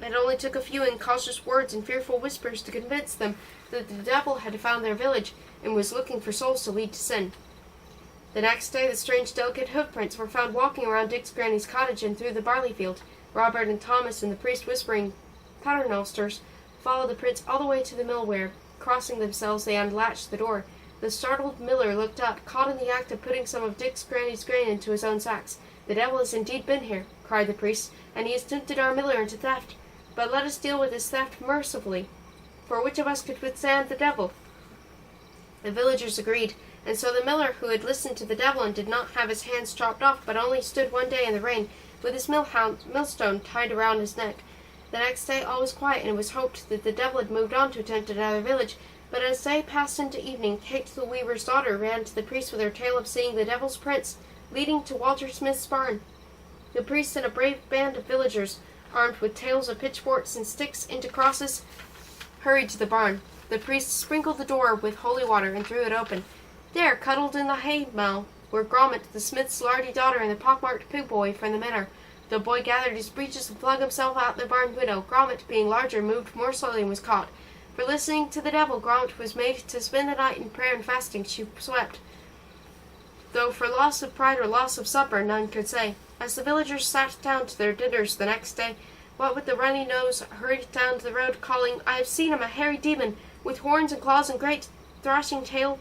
Speaker 1: It only took a few incautious words and fearful whispers to convince them that the devil had found their village, and was looking for souls to lead to sin. The next day the strange delicate hoofprints were found walking around Dick's granny's cottage and through the barley field. Robert and Thomas and the priest, whispering paternosters, followed the prints all the way to the mill where, crossing themselves, they unlatched the door. The startled miller looked up, caught in the act of putting some of Dick's granny's grain into his own sacks. The devil has indeed been here, cried the priest, and he has tempted our miller into theft. But let us deal with his theft mercifully, for which of us could withstand the devil? The villagers agreed, and so the miller, who had listened to the devil and did not have his hands chopped off, but only stood one day in the rain, with his millstone tied around his neck. The next day all was quiet, and it was hoped that the devil had moved on to attempt another village. But as day passed into evening, Kate the weaver's daughter ran to the priest with her tale of seeing the devil's prints leading to Walter Smith's barn. The priest and a brave band of villagers, armed with tails of pitchforks and sticks into crosses, hurried to the barn. The priest sprinkled the door with holy water and threw it open. There, cuddled in the hay-mow, were Gromit, the smith's lardy daughter, and the pock-marked pig boy from the manor. The boy gathered his breeches and flung himself out the barn window. Gromit, being larger, moved more slowly and was caught. For listening to the devil, Gromit was made to spend the night in prayer and fasting. She swept, though for loss of pride or loss of supper, none could say. As the villagers sat down to their dinners the next day, what with the runny nose hurried down the road, calling, "I have seen him, a hairy demon, with horns and claws and great thrashing tail.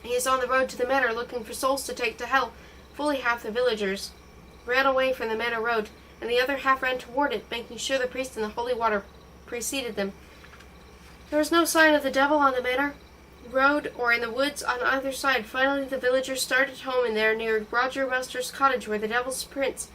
Speaker 1: He is on the road to the manor, looking for souls to take to hell." Fully half the villagers ran away from the manor road, and the other half ran toward it, making sure the priest and the holy water preceded them. There was no sign of the devil on the manor road or in the woods on either side. Finally the villagers started home, and there near Roger Wester's cottage were the devil's prints,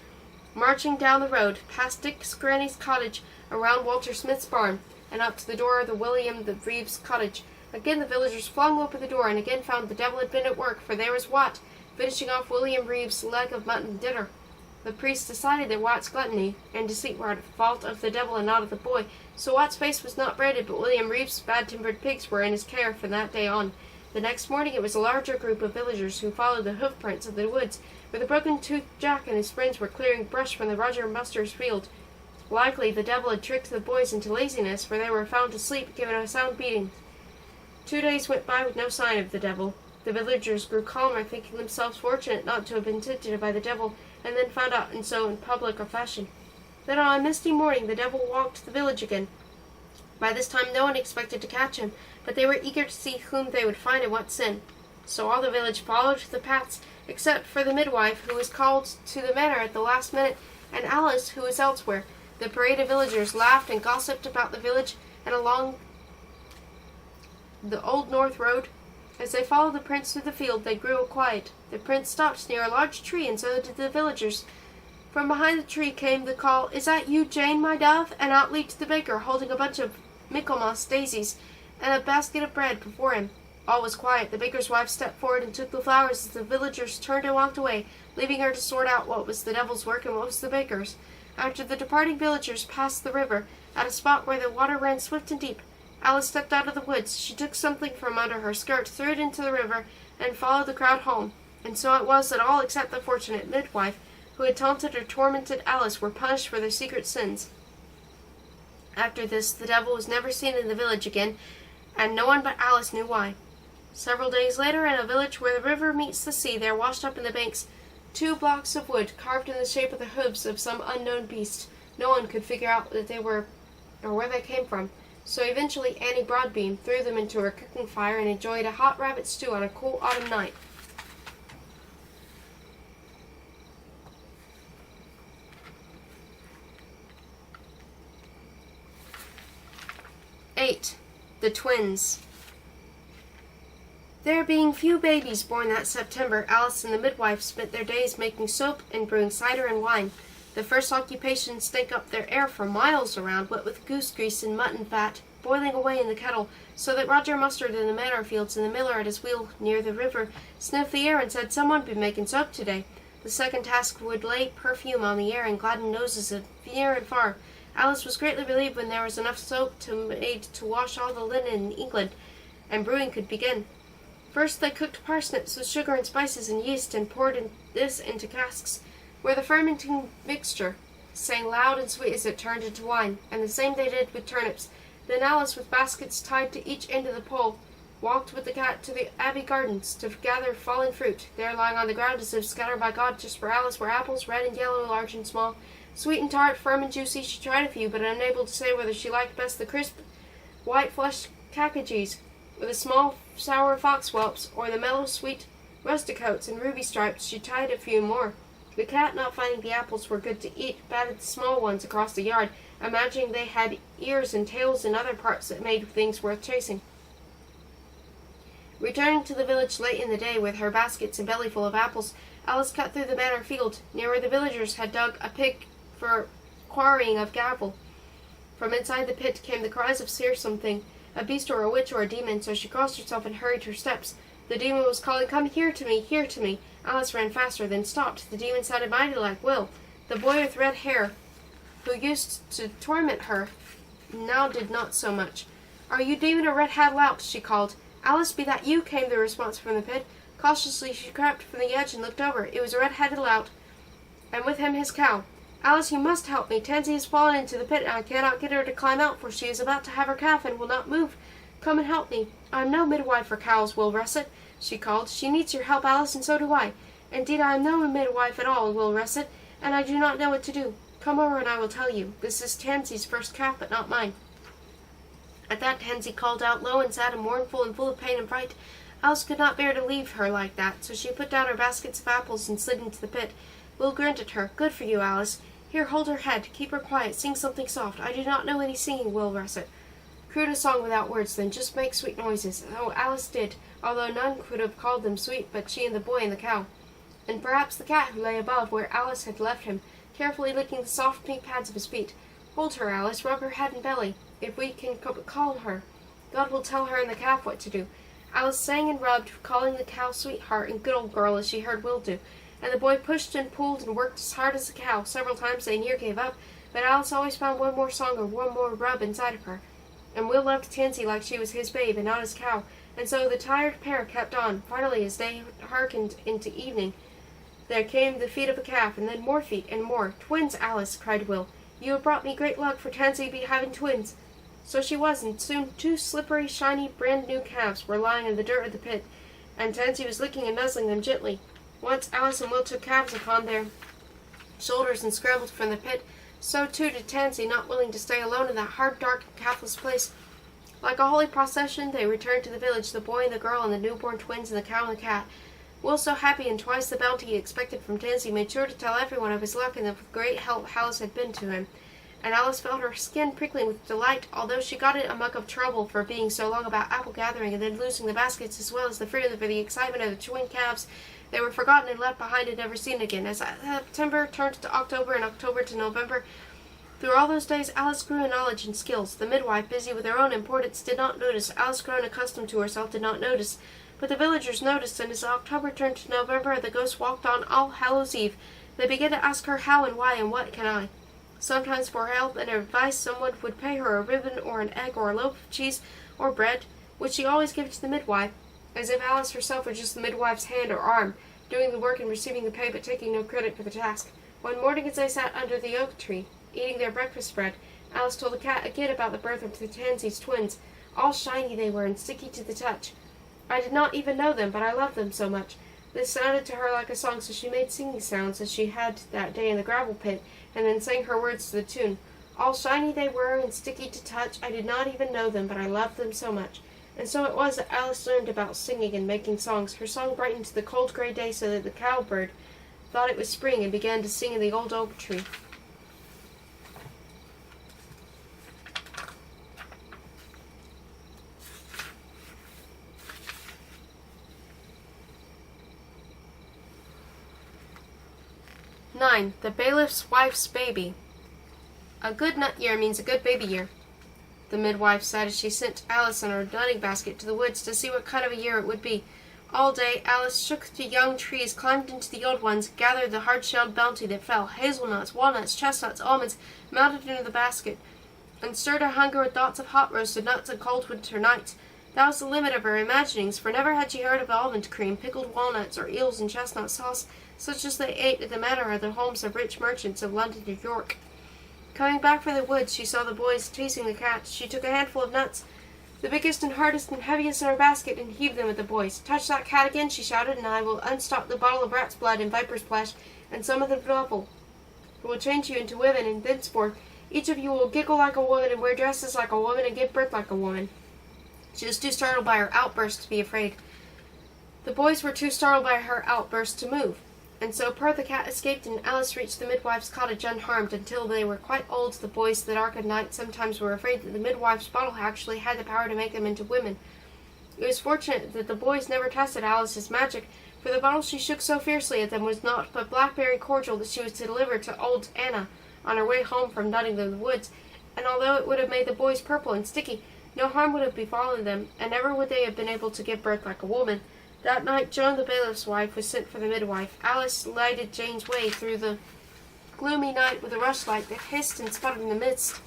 Speaker 1: marching down the road, past Dick's granny's cottage, around Walter Smith's barn, and up to the door of the William the Reeves' cottage. Again the villagers flung open the door, and again found the devil had been at work, for there was Wat, finishing off William Reeves' leg of mutton dinner. The priest decided that Wat's gluttony and deceit were at fault of the devil and not of the boy, so Wat's face was not braided, but William Reeves' bad-tempered pigs were in his care from that day on. The next morning it was a larger group of villagers who followed the hoof-prints of the woods, where the broken-toothed Jack and his friends were clearing brush from the Roger Buster's field. Likely the devil had tricked the boys into laziness, for they were found to sleep, given a sound beating. 2 days went by with no sign of the devil. The villagers grew calmer, thinking themselves fortunate not to have been tempted by the devil, and then found out, and so in public a fashion. Then on a misty morning the devil walked the village again. By this time no one expected to catch him, but they were eager to see whom they would find and what sin. So all the village followed the paths, except for the midwife, who was called to the manor at the last minute, and Alice, who was elsewhere. The parade of villagers laughed and gossiped about the village and along the old north road. As they followed the prince through the field, they grew quiet. The prince stopped near a large tree, and so did the villagers. From behind the tree came the call, "Is that you, Jane, my dove?" And out leaped the baker, holding a bunch of Michaelmas daisies and a basket of bread before him. All was quiet. The baker's wife stepped forward and took the flowers as the villagers turned and walked away, leaving her to sort out what was the devil's work and what was the baker's. After the departing villagers passed the river, at a spot where the water ran swift and deep, Alice stepped out of the woods. She took something from under her skirt, threw it into the river, and followed the crowd home. And so it was that all except the fortunate midwife, who had taunted or tormented Alice, were punished for their secret sins. After this, the devil was never seen in the village again, and no one but Alice knew why. Several days later, in a village where the river meets the sea, there washed up in the banks 2 blocks of wood carved in the shape of the hooves of some unknown beast. No one could figure out what they were or where they came from. So eventually Annie Broadbeam threw them into her cooking fire and enjoyed a hot rabbit stew on a cool autumn night. 8. The Twins. There being few babies born that September, Alice and the midwife spent their days making soap and brewing cider and wine. The first occupation stank up their air for miles around, what with goose grease and mutton fat boiling away in the kettle, so that Roger Mustard in the manor fields and the miller at his wheel near the river sniffed the air and said someone be making soap today. The second task would lay perfume on the air and gladden noses near and far. Alice was greatly relieved when there was enough soap made to wash all the linen in England, and brewing could begin. First they cooked parsnips with sugar and spices and yeast, and poured this into casks, where the fermenting mixture sang loud and sweet as it turned into wine, and the same they did with turnips. Then Alice, with baskets tied to each end of the pole, walked with the cat to the Abbey gardens to gather fallen fruit. There, lying on the ground as if scattered by God just for Alice, were apples, red and yellow, large and small, sweet and tart, firm and juicy. She tried a few, but unable to say whether she liked best the crisp, white-fleshed cackagees, or the small, sour foxwhelps, or the mellow, sweet rusticoats and ruby stripes. She tried a few more. The cat, not finding the apples were good to eat, batted the small ones across the yard, imagining they had ears and tails and other parts that made things worth chasing. Returning to the village late in the day with her baskets and bellyful of apples, Alice cut through the manor field, near where the villagers had dug a pit for quarrying of gravel. From inside the pit came the cries of something, a beast or a witch or a demon, so she crossed herself and hurried her steps. The demon was calling, "Come here to me, here to me." Alice ran faster, then stopped. The demon sounded mighty like Will. The boy with red hair, who used to torment her, now did not so much. "Are you demon or red-hat lout?" she called. "Alice, be that you?" came the response from the pit. Cautiously she crept from the edge and looked over. It was a red-headed lout, and with him his cow. "Alice, you must help me. Tansy has fallen into the pit, and I cannot get her to climb out, for she is about to have her calf and will not move. Come and help me. I am no midwife for cows, Will Russet," she called. "She needs your help, Alice, and so do I. Indeed, I am no midwife at all, Will Russet, and I do not know what to do. Come over and I will tell you. This is Tansy's first calf, but not mine." At that Tansy called out low and sad and mournful and full of pain and fright. Alice could not bear to leave her like that, so she put down her baskets of apples and slid into the pit. Will grinned at her. "Good for you, Alice. Here, hold her head. Keep her quiet. Sing something soft. I do not know any singing, Will Russet." Croon a song without words, then just make sweet noises. Oh, Alice did, although none could have called them sweet but she and the boy and the cow. And perhaps the cat who lay above where Alice had left him, carefully licking the soft pink pads of his feet. "Hold her, Alice. Rub her head and belly. If we can call her, God will tell her and the calf what to do." Alice sang and rubbed, calling the cow sweetheart and good old girl as she heard Will do, and the boy pushed and pulled and worked as hard as the cow. Several times they near gave up, but Alice always found one more song or one more rub inside of her. And Will loved Tansy like she was his babe and not his cow, and so the tired pair kept on. Finally, as day hearkened into evening, there came the feet of a calf, and then more feet and more. "Twins, Alice!" cried Will. "You have brought me great luck, for Tansy be having twins." So she was, and soon 2 slippery, shiny, brand-new calves were lying in the dirt of the pit, and Tansy was licking and nuzzling them gently. Once Alice and Will took calves upon their shoulders and scrambled from the pit. So too did Tansy, not willing to stay alone in that hard, dark, and calfless place. Like a holy procession, they returned to the village, the boy and the girl and the newborn twins and the cow and the cat. Will, so happy and twice the bounty he expected from Tansy, made sure to tell everyone of his luck and the great help Alice had been to him. And Alice felt her skin prickling with delight, although she got in a muck of trouble for being so long about apple gathering and then losing the baskets as well as the fruit for the excitement of the twin calves. They were forgotten and left behind and never seen again. As September turned to October and October to November, through all those days Alice grew in knowledge and skills. The midwife, busy with her own importance, did not notice. Alice, grown accustomed to herself, did not notice. But the villagers noticed, and as October turned to November and the ghost walked on All Hallows Eve, they began to ask her how and why and what can I. Sometimes for help and advice someone would pay her a ribbon or an egg or a loaf of cheese or bread, which she always gave to the midwife, as if Alice herself were just the midwife's hand or arm, doing the work and receiving the pay but taking no credit for the task. One morning as they sat under the oak tree, eating their breakfast bread, Alice told the cat again about the birth of the Tansy's twins. All shiny they were and sticky to the touch. I did not even know them, but I loved them so much. This sounded to her like a song, so she made singing sounds as she had that day in the gravel pit, and then sang her words to the tune. All shiny they were and sticky to touch. I did not even know them, but I loved them so much. And so it was that Alice learned about singing and making songs. Her song brightened the cold gray day so that the cowbird thought it was spring and began to sing in the old oak tree. "9. The bailiff's wife's baby. A good nut year means a good baby year," the midwife said as she sent Alice and her nutting basket to the woods to see what kind of a year it would be. All day Alice shook the young trees, climbed into the old ones, gathered the hard-shelled bounty that fell, hazelnuts, walnuts, chestnuts, almonds, mounted into the basket, and stirred her hunger with thoughts of hot-roasted nuts and cold winter nights. That was the limit of her imaginings, for never had she heard of almond cream, pickled walnuts, or eels and chestnut sauce, such as they ate at the manor or the homes of rich merchants of London and York. Coming back from the woods, she saw the boys chasing the cat. She took a handful of nuts, the biggest and hardest and heaviest in her basket, and heaved them at the boys. "Touch that cat again," she shouted, "and I will unstop the bottle of rat's blood and viper's flesh, and some of the double. It will change you into women, and thenceforth each of you will giggle like a woman and wear dresses like a woman and give birth like a woman." She was too startled by her outburst to be afraid. The boys were too startled by her outburst to move. And so the cat escaped, and Alice reached the midwife's cottage unharmed. Until they were quite old, the boys of the dark of night sometimes were afraid that the midwife's bottle actually had the power to make them into women. It was fortunate that the boys never tested Alice's magic, for the bottle she shook so fiercely at them was naught but blackberry cordial that she was to deliver to old Anna on her way home from nutting in the woods, and although it would have made the boys purple and sticky, no harm would have befallen them, and never would they have been able to give birth like a woman. That night Joan the bailiff's wife was sent for the midwife. Alice lighted Jane's way through the gloomy night with a rushlight that hissed and sputtered in the midst.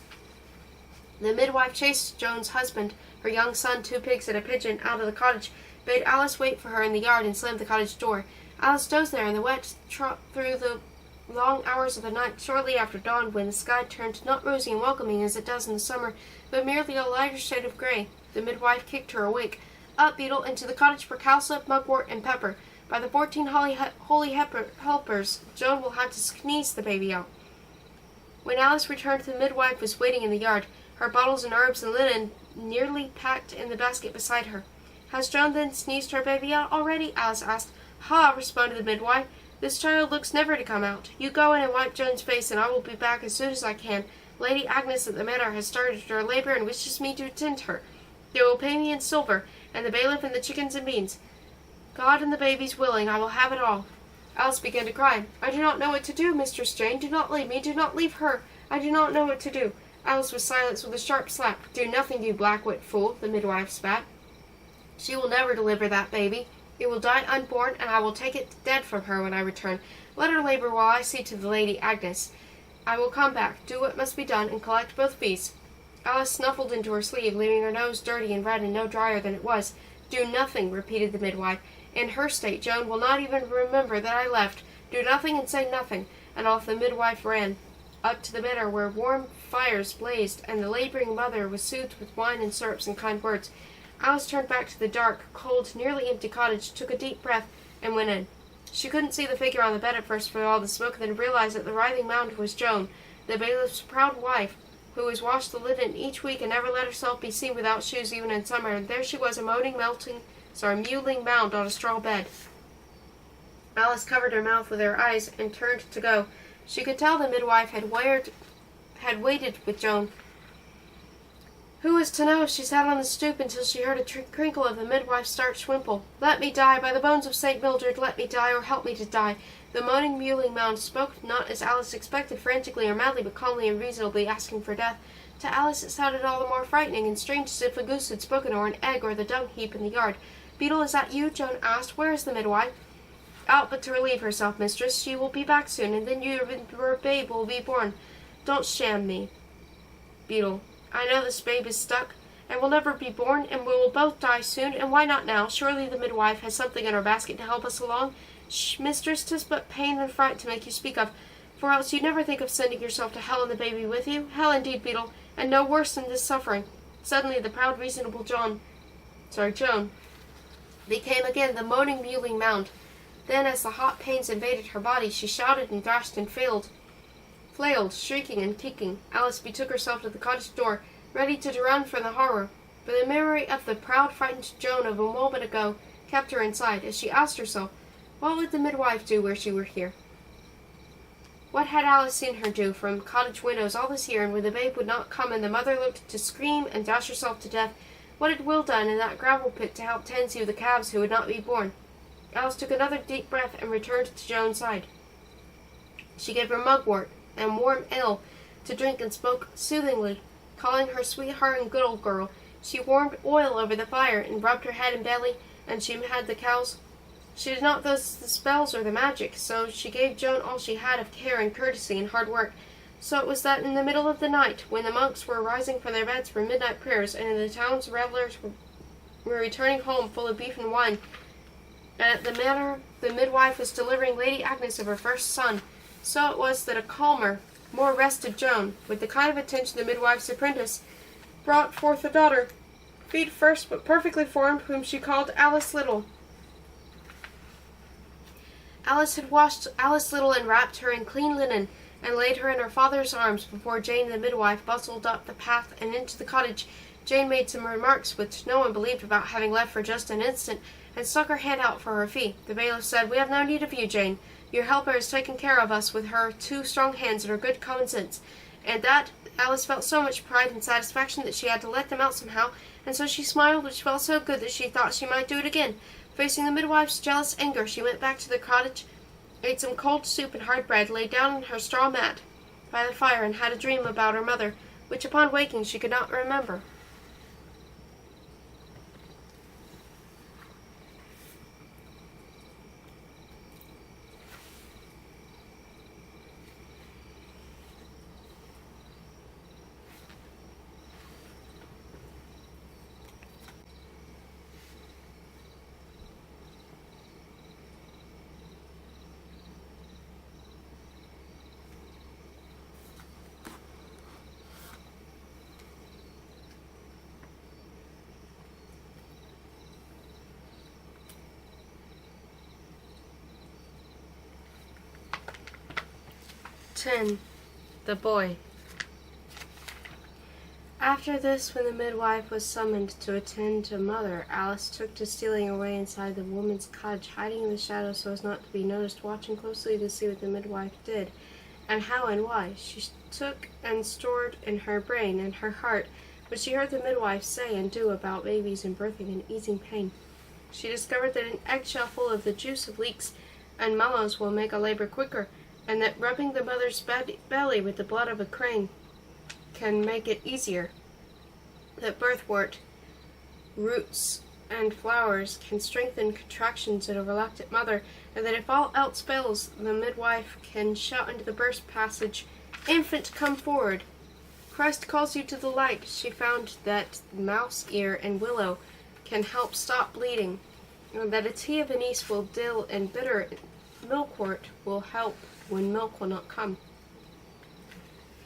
Speaker 1: The midwife chased Joan's husband, her young son, 2 pigs, and a pigeon out of the cottage, bade Alice wait for her in the yard, and slammed the cottage door. Alice dozed there in the wet through the long hours of the night, shortly after dawn, when the sky turned not rosy and welcoming as it does in the summer, but merely a lighter shade of gray. The midwife kicked her awake. "Up, Beetle, into the cottage for cowslip, mugwort, and pepper. By the 14 holy helpers, Joan will have to sneeze the baby out." When Alice returned, the midwife was waiting in the yard, her bottles and herbs and linen nearly packed in the basket beside her. "Has Joan then sneezed her baby out already?" Alice asked. "Ha!" responded the midwife. "This child looks never to come out. You go in and wipe Joan's face, and I will be back as soon as I can. Lady Agnes at the manor has started her labor and wishes me to attend her. They will pay me in silver, and the bailiff and the chickens and beans. God and the baby's willing, I will have it all." Alice began to cry. "I do not know what to do, Mistress Jane. Do not leave me. Do not leave her. I do not know what to do." Alice was silenced with a sharp slap. "Do nothing, you black-wit fool," the midwife spat. "She will never deliver that baby. It will die unborn, and I will take it dead from her when I return. Let her labor while I see to the Lady Agnes. I will come back, do what must be done, and collect both fees." Alice snuffled into her sleeve, leaving her nose dirty and red and no drier than it was. "Do nothing," repeated the midwife. "In her state, Joan will not even remember that I left. Do nothing and say nothing." And off the midwife ran, up to the manor where warm fires blazed, and the laboring mother was soothed with wine and syrups and kind words. Alice turned back to the dark, cold, nearly empty cottage, took a deep breath, and went in. She couldn't see the figure on the bed at first for all the smoke, then realized that the writhing mound was Joan, the bailiff's proud wife, who was washed the linen each week and never let herself be seen without shoes even in summer, and there she was, a mewling mound on a straw bed. Alice covered her mouth with her eyes and turned to go. She could tell the midwife had waited with Joan. Who was to know? She sat on the stoop until she heard a crinkle of the midwife's starched wimple. "Let me die, by the bones of St. Mildred, let me die, or help me to die." The moaning, mewling mound spoke not as Alice expected, frantically or madly, but calmly and reasonably, asking for death. To Alice it sounded all the more frightening and strange, as if a goose had spoken, or an egg, or the dung heap in the yard. "Beetle, is that you?" Joan asked. "Where is the midwife?" "Out but to relieve herself, mistress. She will be back soon, and then your babe will be born. Don't sham me, Beetle. I know this babe is stuck, and will never be born, and we will both die soon, and why not now? Surely the midwife has something in her basket to help us along." "Shh, mistress, 'tis but pain and fright to make you speak of. for else you'd never think of sending yourself to hell and the baby with you. Hell indeed, Beetle, and no worse than this suffering." Suddenly the proud, reasonable Joan became again the moaning, mewling mound. Then, as the hot pains invaded her body, she shouted and thrashed and flailed, shrieking and kicking. Alice betook herself to the cottage door, ready to run from the horror, but the memory of the proud, frightened Joan of a moment ago kept her inside, as she asked herself, what would the midwife do were she here? What had Alice seen her do from cottage windows all this year, and when the babe would not come and the mother looked to scream and dash herself to death? What had Will done in that gravel pit to help Tansy with the calves who would not be born? Alice took another deep breath and returned to Joan's side. She gave her mugwort and warm ale to drink and spoke soothingly, calling her sweetheart and good old girl. She warmed oil over the fire and rubbed her head and belly, and she had the cows. She did not those the spells or the magic, so she gave Joan all she had of care and courtesy and hard work. So it was that in the middle of the night, when the monks were rising from their beds for midnight prayers, and in the towns revelers were returning home full of beef and wine, and at the manor the midwife was delivering Lady Agnes of her first son, so it was that a calmer, more rested Joan, with the kind of attention the midwife's apprentice, brought forth a daughter, feet first but perfectly formed, whom she called Alice Little. Alice had washed Alice Little and wrapped her in clean linen, and laid her in her father's arms before Jane the midwife bustled up the path and into the cottage. Jane made some remarks which no one believed about having left for just an instant, and stuck her hand out for her fee. The bailiff said, "We have no need of you, Jane. Your helper has taken care of us with her 2 strong hands and her good common sense." And that Alice felt so much pride and satisfaction that she had to let them out somehow, and so she smiled, which felt so good that she thought she might do it again. Facing the midwife's jealous anger, she went back to the cottage, ate some cold soup and hard bread, lay down on her straw mat by the fire, and had a dream about her mother, which upon waking she could not remember. The boy. After this, when the midwife was summoned to attend to mother, Alice took to stealing away inside the woman's cottage, hiding in the shadows so as not to be noticed, watching closely to see what the midwife did, and how and why. She took and stored in her brain and her heart what she heard the midwife say and do about babies and birthing and easing pain. She discovered that an eggshell full of the juice of leeks and mallows will make a labor quicker, and that rubbing the mother's belly with the blood of a crane can make it easier, that birthwort, roots, and flowers can strengthen contractions in a reluctant mother, and that if all else fails, the midwife can shout into the birth passage, "Infant, come forward! Christ calls you to the light." She found that mouse ear and willow can help stop bleeding, and that a tea of anise, will, dill, and bitter milkwort will help when milk will not come.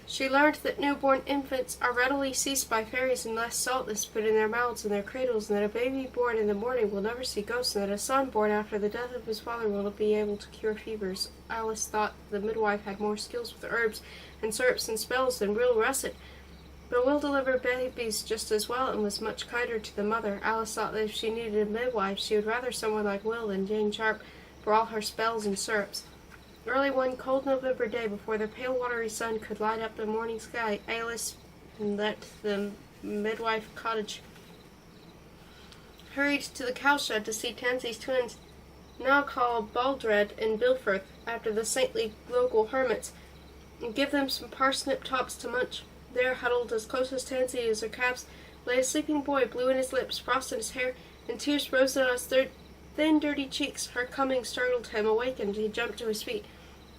Speaker 1: She learned that newborn infants are readily seized by fairies unless salt is put in their mouths and their cradles, and that a baby born in the morning will never see ghosts, and that a son born after the death of his father will be able to cure fevers. Alice thought the midwife had more skills with herbs and syrups and spells than Will Russet, but Will delivered babies just as well and was much kinder to the mother. Alice thought that if she needed a midwife, she would rather someone like Will than Jane Sharp for all her spells and syrups. Early one cold November day, before the pale watery sun could light up the morning sky, Alice left the midwife cottage, hurried to the cowshed to see Tansy's twins, now called Baldred and Bilforth, after the saintly local hermits, and give them some parsnip tops to munch. There, huddled as close as Tansy as her calves, lay a sleeping boy, blue in his lips, frost in his hair, and tears rose on his thin, dirty cheeks. Her coming startled him. Awakened, he jumped to his feet.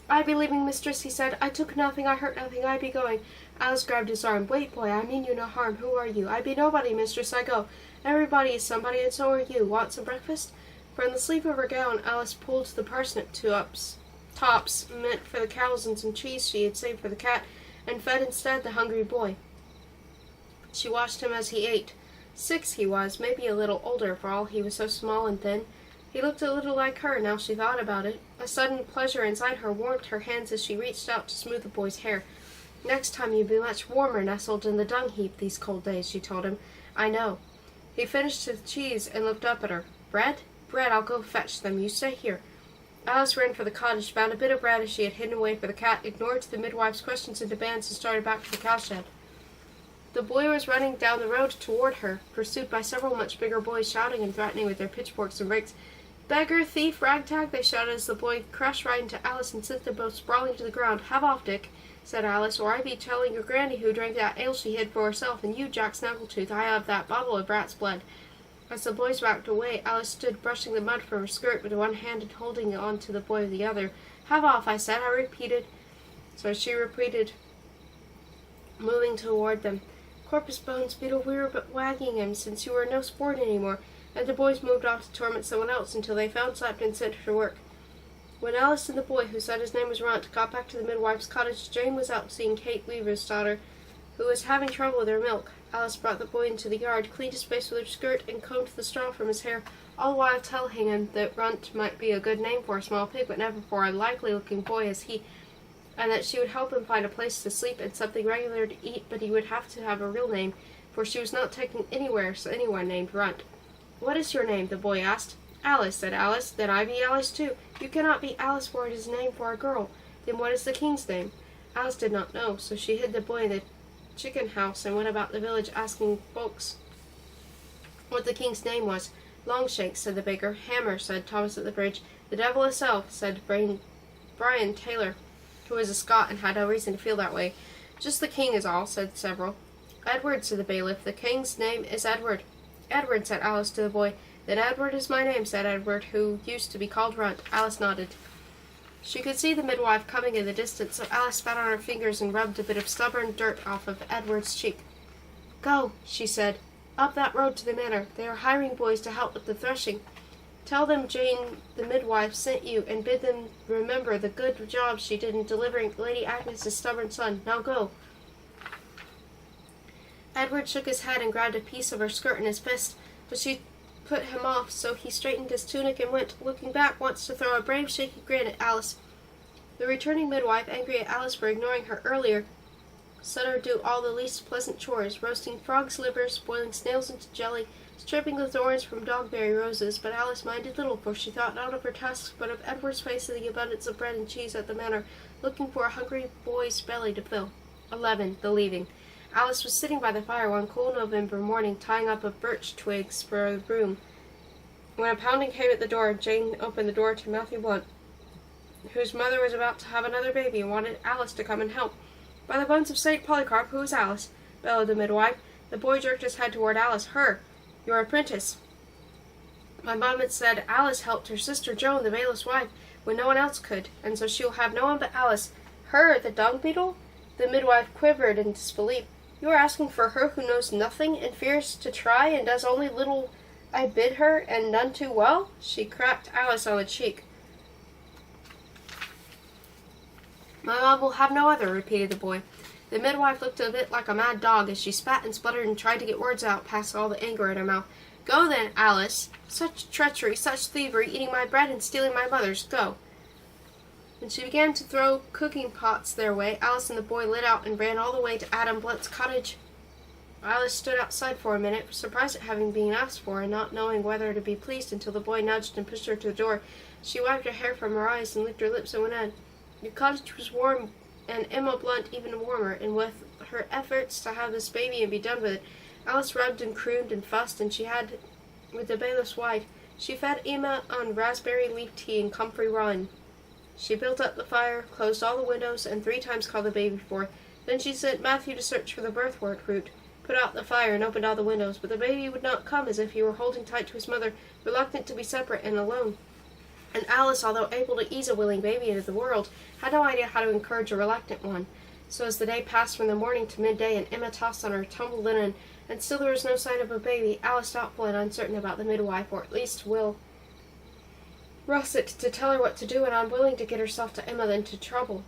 Speaker 1: "I be leaving, mistress," he said. "I took nothing, I hurt nothing, I be going." Alice grabbed his arm. "Wait, boy, I mean you no harm. Who are you?" "I be nobody, mistress, I go." "Everybody is somebody, and so are you. Want some breakfast?" From the sleeve of her gown, Alice pulled the parsnip tops tops meant for the cows and some cheese she had saved for the cat, and fed instead the hungry boy. She watched him as he ate. 6 he was, maybe a little older for all he was so small and thin. He looked a little like her, now she thought about it. A sudden pleasure inside her warmed her hands as she reached out to smooth the boy's hair. "Next time you'll be much warmer nestled in the dung heap these cold days," she told him. "I know." He finished his cheese and looked up at her. "Bread? Bread, I'll go fetch them. You stay here." Alice ran for the cottage, found a bit of bread as she had hidden away for the cat, ignored the midwife's questions and demands, and started back to the cowshed. The boy was running down the road toward her, pursued by several much bigger boys, shouting and threatening with their pitchforks and rakes. "Beggar, thief, ragtag," they shouted as the boy crashed right into Alice and sent them both sprawling to the ground. "Have off, Dick," said Alice, "or I be telling your granny who drank that ale she hid for herself, and you, Jack Snaggletooth, I have that bottle of rat's blood." As the boys backed away, Alice stood brushing the mud from her skirt with one hand and holding on to the boy with the other. "Have off, I said," I repeated. So she repeated, moving toward them. "Corpus Bones, Beetle, we were but wagging him, since you were no sport any more," and the boys moved off to torment someone else until they found Slapped and sent her to work. When Alice and the boy, who said his name was Runt, got back to the midwife's cottage, Jane was out seeing Kate Weaver's daughter, who was having trouble with her milk. Alice brought the boy into the yard, cleaned his face with her skirt, and combed the straw from his hair, all the while telling him that Runt might be a good name for a small pig, but never for a likely-looking boy as he, and that she would help him find a place to sleep and something regular to eat, but he would have to have a real name, for she was not taken anywhere so anyone named Runt. "What is your name?" the boy asked. "Alice," said Alice. "Then I be Alice too." "You cannot be Alice, for it is a name for a girl." "Then what is the king's name?" Alice did not know, so she hid the boy in the chicken house and went about the village asking folks what the king's name was. "Longshanks," said the baker. "Hammer," said Thomas at the bridge. "The devil himself," said Brian Taylor, who was a Scot and had no reason to feel that way. "Just the king is all," said several. "Edward," said the bailiff. "The king's name is Edward." "Edward," said Alice to the boy. "Then Edward is my name," said Edward, who used to be called Runt. Alice nodded. She could see the midwife coming in the distance, so Alice spat on her fingers and rubbed a bit of stubborn dirt off of Edward's cheek. "Go," she said, "up that road to the manor. They are hiring boys to help with the threshing. Tell them Jane, the midwife, sent you, and bid them remember the good job she did in delivering Lady Agnes's stubborn son. Now go." Edward shook his head and grabbed a piece of her skirt in his fist, but she put him off, so he straightened his tunic and went, looking back once to throw a brave, shaky grin at Alice. The returning midwife, angry at Alice for ignoring her earlier, set her do all the least pleasant chores, roasting frog's livers, boiling snails into jelly, stripping the thorns from dogberry roses, but Alice minded little, for she thought not of her tasks, but of Edward's face and the abundance of bread and cheese at the manor, looking for a hungry boy's belly to fill. 11. The leaving. Alice was sitting by the fire one cool November morning, tying up of birch twigs for a broom, when a pounding came at the door. Jane opened the door to Matthew Blunt, whose mother was about to have another baby and wanted Alice to come and help. "By the bones of St. Polycarp, who is Alice?" bellowed the midwife. The boy jerked his head toward Alice. "Her, your apprentice. My mom had said Alice helped her sister Joan, the bailiff's wife, when no one else could, and so she'll have no one but Alice." "Her, the dung beetle?" The midwife quivered in disbelief. "You are asking for her who knows nothing, and fears to try, and does only little I bid her, and none too well?" She cracked Alice on the cheek. "My mom will have no other," repeated the boy. The midwife looked a bit like a mad dog as she spat and spluttered and tried to get words out past all the anger in her mouth. "Go then, Alice. Such treachery, such thievery, eating my bread and stealing my mother's. Go." When she began to throw cooking pots their way, Alice and the boy lit out and ran all the way to Adam Blunt's cottage. Alice stood outside for a minute, surprised at having been asked for, and not knowing whether to be pleased until the boy nudged and pushed her to the door. She wiped her hair from her eyes and licked her lips and went in. The cottage was warm, and Emma Blunt even warmer, and with her efforts to have this baby and be done with it, Alice rubbed and crooned and fussed, and she had with the bailiff's wife. She fed Emma on raspberry leaf tea and comfrey wine. She built up the fire, closed all the windows, and 3 times called the baby forth. Then she sent Matthew to search for the birthwort root, put out the fire, and opened all the windows, but the baby would not come, as if he were holding tight to his mother, reluctant to be separate and alone. And Alice, although able to ease a willing baby into the world, had no idea how to encourage a reluctant one. So as the day passed from the morning to midday, and Emma tossed on her tumbled linen, and still there was no sign of a baby, Alice, doubtful and uncertain about the midwife, or at least Russet to tell her what to do, and unwilling to get herself to Emma into trouble,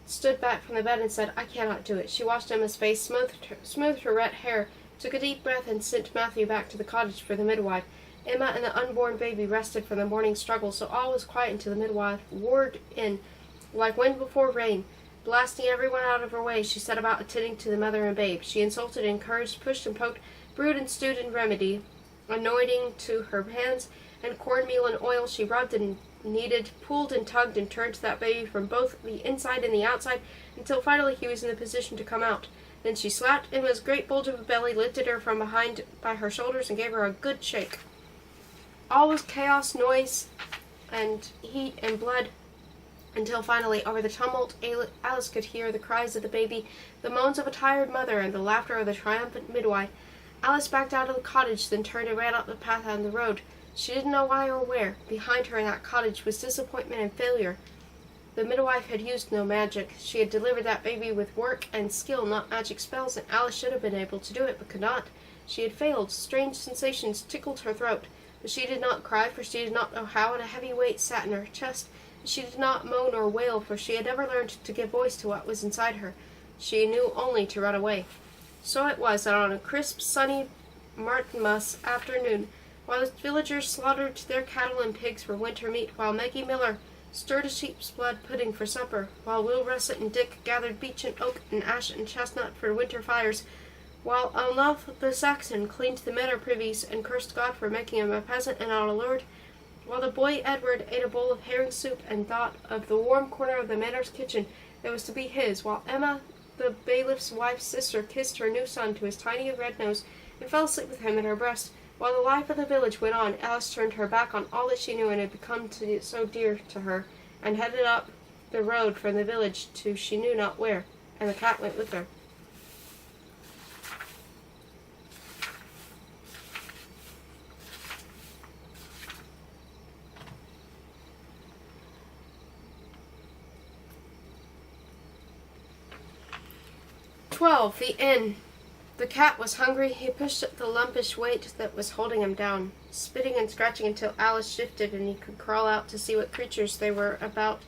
Speaker 1: stood back from the bed and said, "I cannot do it." She washed Emma's face, smoothed her wet hair, took a deep breath, and sent Matthew back to the cottage for the midwife. Emma and the unborn baby rested from the morning struggle, so all was quiet until the midwife roared in, like wind before rain. Blasting everyone out of her way, she set about attending to the mother and babe. She insulted, encouraged, pushed and poked, brewed and stewed and remedied, anointing to her hands and cornmeal and oil. She rubbed and kneaded, pulled and tugged and turned that baby from both the inside and the outside, until finally he was in the position to come out. Then she slapped Emma's great bulge of a belly, lifted her from behind by her shoulders, and gave her a good shake. All was chaos, noise, and heat and blood, until finally, over the tumult, Alice could hear the cries of the baby, the moans of a tired mother, and the laughter of the triumphant midwife. Alice backed out of the cottage, then turned and ran up the path on the road. She didn't know why or where. Behind her in that cottage was disappointment and failure. The midwife had used no magic. She had delivered that baby with work and skill, not magic spells, and Alice should have been able to do it, but could not. She had failed. Strange sensations tickled her throat, but she did not cry, for she did not know how, and a heavy weight sat in her chest. She did not moan or wail, for she had never learned to give voice to what was inside her. She knew only to run away. So it was that on a crisp, sunny Martinmas afternoon, while the villagers slaughtered their cattle and pigs for winter meat, while Maggie Miller stirred a sheep's blood pudding for supper, while Will Russet and Dick gathered beech and oak and ash and chestnut for winter fires, while Alnoth the Saxon cleaned the manor privies and cursed God for making him a peasant and not a lord, while the boy Edward ate a bowl of herring soup and thought of the warm corner of the manor's kitchen that was to be his, while Emma, the bailiff's wife's sister, kissed her new son to his tiny red nose and fell asleep with him at her breast, while the life of the village went on, Alice turned her back on all that she knew and had become so dear to her, and headed up the road from the village to she knew not where, and the cat went with her. The inn. The cat was hungry. He pushed at the lumpish weight that was holding him down, spitting and scratching until Alice shifted and he could crawl out to see what creatures they were about.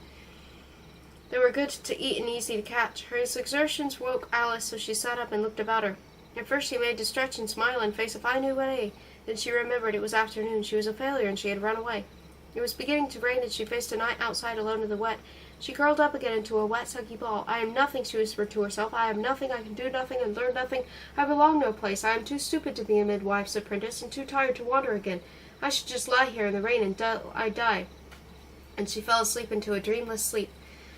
Speaker 1: They were good to eat and easy to catch. Her exertions woke Alice, so she sat up and looked about her. At first she made to stretch and smile and face a fine new way. Then she remembered it was afternoon. She was a failure and she had run away. It was beginning to rain and she faced a night outside alone in the wet. She curled up again into a wet, soggy ball. "I am nothing," she whispered to herself. "I am nothing. I can do nothing and learn nothing. I belong no place. I am too stupid to be a midwife's apprentice and too tired to wander again. I should just lie here in the rain until I die." And she fell asleep into a dreamless sleep.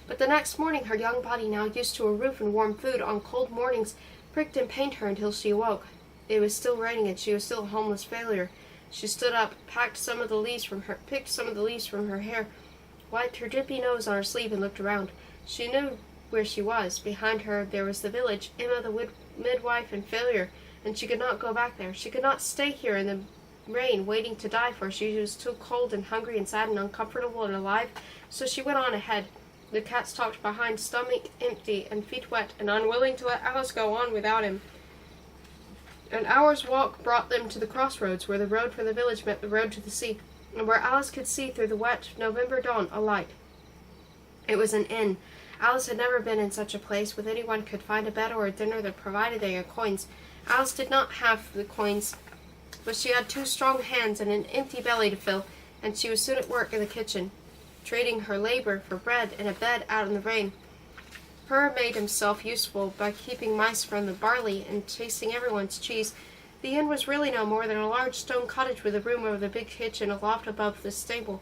Speaker 1: But the next morning her young body, now used to a roof and warm food on cold mornings, pricked and pained her until she awoke. It was still raining and she was still a homeless failure. She stood up, picked some of the leaves from her hair, wiped her drippy nose on her sleeve, and looked around. She knew where she was. Behind her there was the village, Emma the midwife and failure, and she could not go back there. She could not stay here in the rain waiting to die, for she was too cold and hungry and sad and uncomfortable and alive, so she went on ahead. The cat stalked behind, stomach empty and feet wet, and unwilling to let Alice go on without him. An hour's walk brought them to the crossroads, where the road from the village met the road to the sea, and where Alice could see through the wet November dawn a light. It was an inn. Alice had never been in such a place, with anyone could find a bed or a dinner that provided they had coins. Alice did not have the coins, but she had 2 strong hands and an empty belly to fill, and she was soon at work in the kitchen, trading her labor for bread and a bed out in the rain. Purr made himself useful by keeping mice from the barley and tasting everyone's cheese. The inn was really no more than a large stone cottage with a room over the big kitchen, a loft above the stable,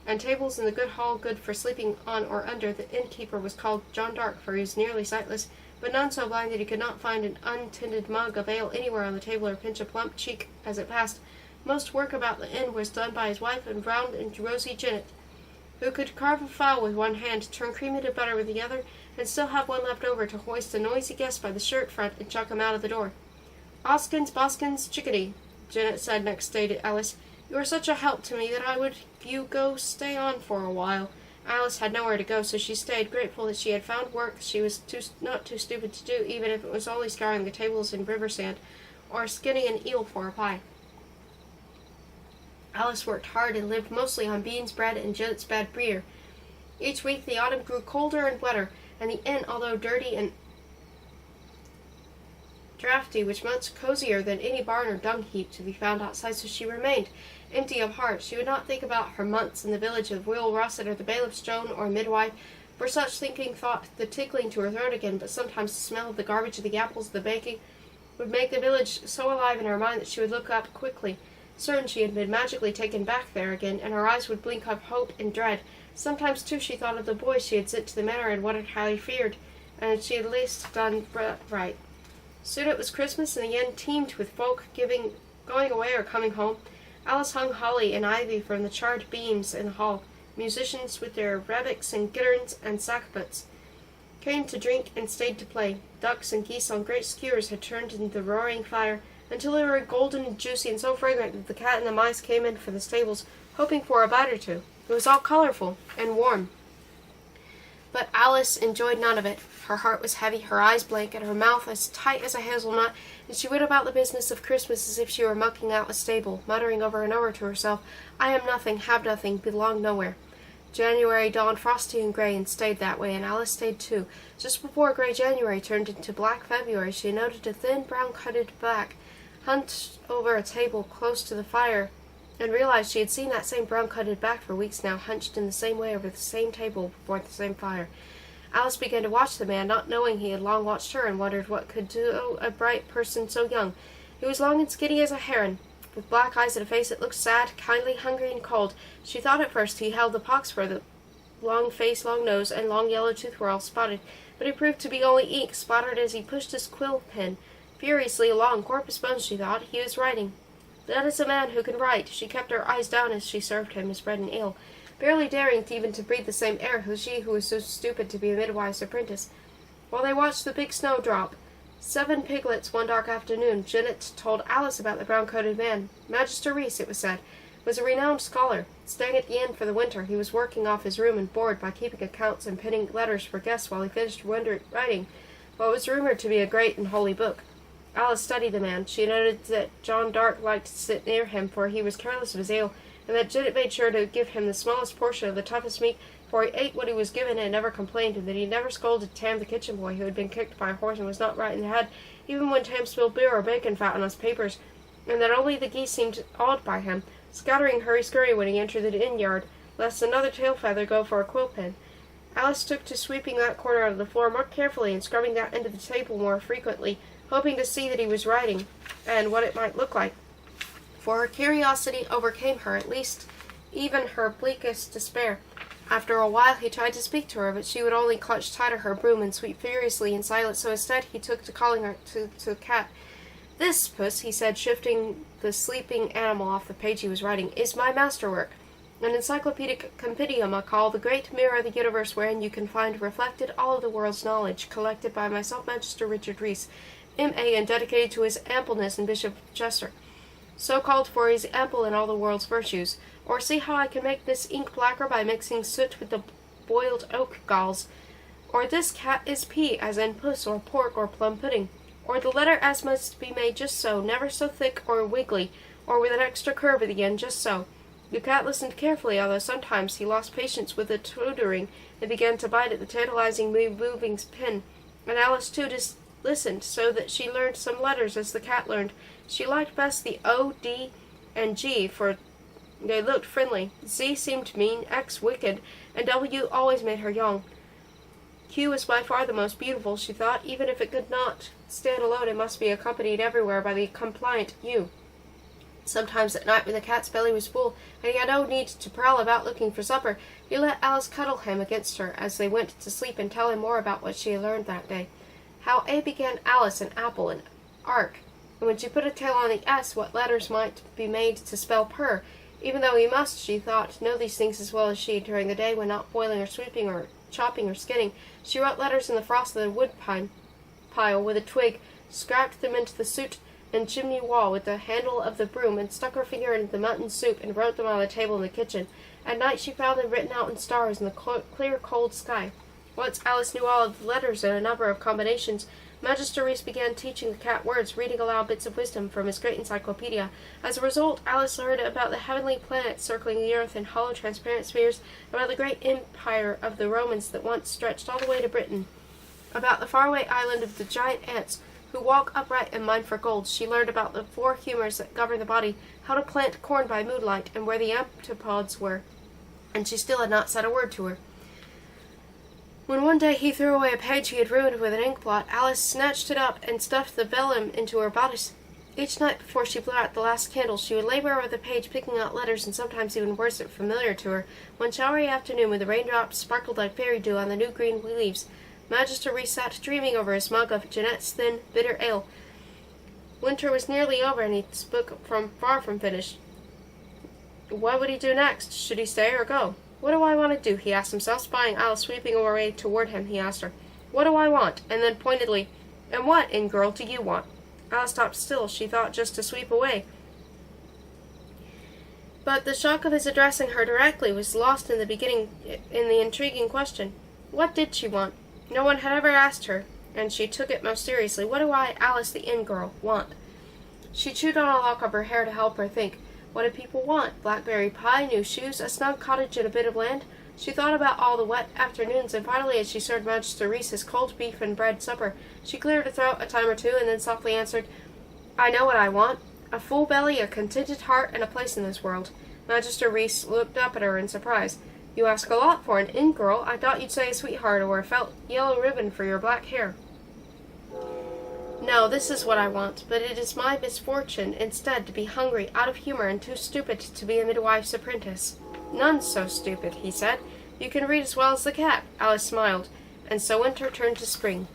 Speaker 1: and tables in the good hall good for sleeping on or under. The innkeeper was called John Dark, for he was nearly sightless, but none so blind that he could not find an untended mug of ale anywhere on the table or pinch a plump cheek as it passed. Most work about the inn was done by his wife and round and rosy Janet, who could carve a fowl with one hand, turn cream into butter with the other, and still have one left over to hoist a noisy guest by the shirt front and chuck him out of the door. "Oskins, Boskins, chickadee," Janet said next day to Alice. "You are such a help to me that I would you go stay on for a while." Alice had nowhere to go, so she stayed, grateful that she had found work she was not too stupid to do, even if it was only scouring the tables in river sand, or skinning an eel for a pie. Alice worked hard and lived mostly on beans, bread, and Janet's bad beer. Each week the autumn grew colder and wetter, and the inn, although dirty and drafty, was much cozier than any barn or dung heap to be found outside, so she remained empty of heart. She would not think about her months in the village of Will Russet or the bailiff's drone or midwife, for such thinking thought the tickling to her throat again, but sometimes the smell of the garbage, of the apples, the baking, would make the village so alive in her mind that she would look up quickly, certain she had been magically taken back there again, and her eyes would blink of hope and dread. Sometimes, too, she thought of the boys she had sent to the manor and wondered how he feared, and she had at least done right. Soon it was Christmas, and the inn teemed with folk going away or coming home. Alice hung holly and ivy from the charred beams in the hall. Musicians with their rebecks and gitterns and sackbuts came to drink and stayed to play. Ducks and geese on great skewers had turned into the roaring fire until they were golden and juicy and so fragrant that the cat and the mice came in from the stables, hoping for a bite or two. It was all colorful and warm. But Alice enjoyed none of it. Her heart was heavy, her eyes blank, and her mouth as tight as a hazelnut, and she went about the business of Christmas as if she were mucking out a stable, muttering over and over to herself, "I am nothing, have nothing, belong nowhere." January dawned frosty and gray, and stayed that way, and Alice stayed too. Just before gray January turned into black February, she noted a thin, brown-coated back hunched over a table close to the fire, and realized she had seen that same brown-coated back for weeks now, hunched in the same way over the same table before the same fire. Alice began to watch the man, not knowing he had long watched her, and wondered what could do a bright person so young. He was long and skinny as a heron, with black eyes and a face that looked sad, kindly, hungry, and cold. She thought at first he held the pox, for the long face, long nose, and long yellow tooth were all spotted, but it proved to be only ink, splattered as he pushed his quill pen furiously along. Corpus bones, she thought. He was writing. That is a man who can write. She kept her eyes down as she served him his bread and ale, barely daring even to breathe the same air as she who was so stupid to be a midwife's apprentice. While they watched the big snow drop, 7 piglets one dark afternoon, Janet told Alice about the brown-coated man. Magister Reese, it was said, was a renowned scholar. Staying at the inn for the winter, he was working off his room and board by keeping accounts and penning letters for guests while he finished writing what was rumored to be a great and holy book. Alice studied the man. She noted that John Dark liked to sit near him, for he was careless of his ale, and that Janet made sure to give him the smallest portion of the toughest meat, for he ate what he was given and never complained, and that he never scolded Tam the kitchen boy, who had been kicked by a horse and was not right in the head, even when Tam spilled beer or bacon fat on his papers, and that only the geese seemed awed by him, scattering hurry-scurry when he entered the inn-yard, lest another tail-feather go for a quill-pen. Alice took to sweeping that corner of the floor more carefully and scrubbing that end of the table more frequently, hoping to see that he was writing, and what it might look like. For her curiosity overcame her, at least even her bleakest despair. After a while he tried to speak to her, but she would only clutch tighter her broom and sweep furiously in silence, so instead he took to calling her to the cat. "This, Puss," he said, shifting the sleeping animal off the page he was writing, "is my masterwork, an encyclopedic compendium I call the Great Mirror of the Universe, wherein you can find reflected all of the world's knowledge, collected by myself, Magister Richard Reese, M.A., and dedicated to his ampleness and Bishop of Chester, so called for he is ample in all the world's virtues. Or see how I can make this ink blacker by mixing soot with the boiled oak galls. Or this cat is P, as in puss, or pork, or plum pudding. Or the letter S must be made just so, never so thick or wiggly, or with an extra curve at the end, just so." The cat listened carefully, although sometimes he lost patience with the tutoring and began to bite at the tantalizingly moving pen, and Alice too just listened, so that she learned some letters as the cat learned. She liked best the O, D, and G, for they looked friendly. Z seemed mean, X wicked, and W always made her young. Q was by far the most beautiful, she thought. Even if it could not stand alone, it must be accompanied everywhere by the compliant U. Sometimes at night, when the cat's belly was full, and he had no need to prowl about looking for supper, he let Alice cuddle him against her as they went to sleep and tell him more about what she had learned that day. How A began Alice and apple and ark, and when she put a tail on the S, what letters might be made to spell purr, even though he must, she thought, know these things as well as she. During the day, when not boiling or sweeping or chopping or skinning, she wrote letters in the frost of the wood pile with a twig, scraped them into the soot and chimney wall with the handle of the broom, and stuck her finger into the mutton soup and wrote them on the table in the kitchen. At night she found them written out in stars in the clear, cold sky. Once Alice knew all of the letters in a number of combinations, Magister Reese began teaching the cat words, reading aloud bits of wisdom from his great encyclopedia. As a result, Alice learned about the heavenly planets circling the earth in hollow, transparent spheres, about the great empire of the Romans that once stretched all the way to Britain, about the faraway island of the giant ants who walk upright and mine for gold. She learned about the 4 humors that govern the body, how to plant corn by moonlight, and where the antipodes were, and she still had not said a word to her. When one day he threw away a page he had ruined with an ink blot, Alice snatched it up and stuffed the vellum into her bodice. Each night before she blew out the last candle, she would labor over the page, picking out letters and sometimes even words that were familiar to her. One showery afternoon, when the raindrops sparkled like fairy dew on the new green leaves, Magister Reese sat dreaming over his mug of Jeanette's thin, bitter ale. Winter was nearly over, and his book far from finished. What would he do next? Should he stay or go? What do I want to do? He asked himself, spying Alice sweeping away toward him. He asked her, What do I want? And then pointedly, And what, in-girl, do you want? Alice stopped still. She thought just to sweep away. But the shock of his addressing her directly was lost in the intriguing question. What did she want? No one had ever asked her, and she took it most seriously. What do I, Alice the in-girl, want? She chewed on a lock of her hair to help her think. What did people want? Blackberry pie, new shoes, a snug cottage and a bit of land? She thought about all the wet afternoons, and finally, as she served Magister Reese his cold beef and bread supper, she cleared her throat a time or two, and then softly answered, I know what I want. A full belly, a contented heart, and a place in this world. Magister Reese looked up at her in surprise. You ask a lot for an in-girl. I thought you'd say a sweetheart or a felt yellow ribbon for your black hair. No, this is what I want, but it is my misfortune, instead, to be hungry, out of humor, and too stupid to be a midwife's apprentice. None so stupid, he said. You can read as well as the cat. Alice smiled, and so winter turned to spring.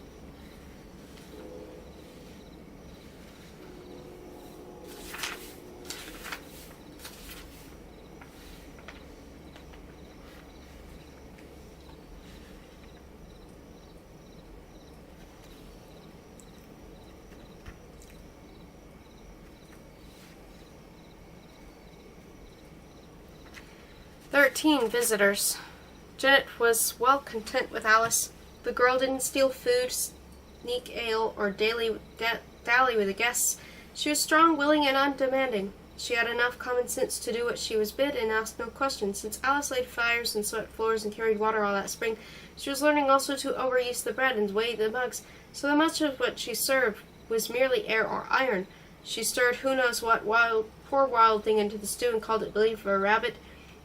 Speaker 1: Visitors. Janet was well content with Alice. The girl didn't steal food, sneak ale, or dally with the guests. She was strong, willing, and undemanding. She had enough common sense to do what she was bid and ask no questions. Since Alice laid fires and swept floors and carried water all that spring, she was learning also to overyeast the bread and weigh the mugs, so that much of what she served was merely air or iron. She stirred who knows what poor wild thing into the stew and called it belief or rabbit.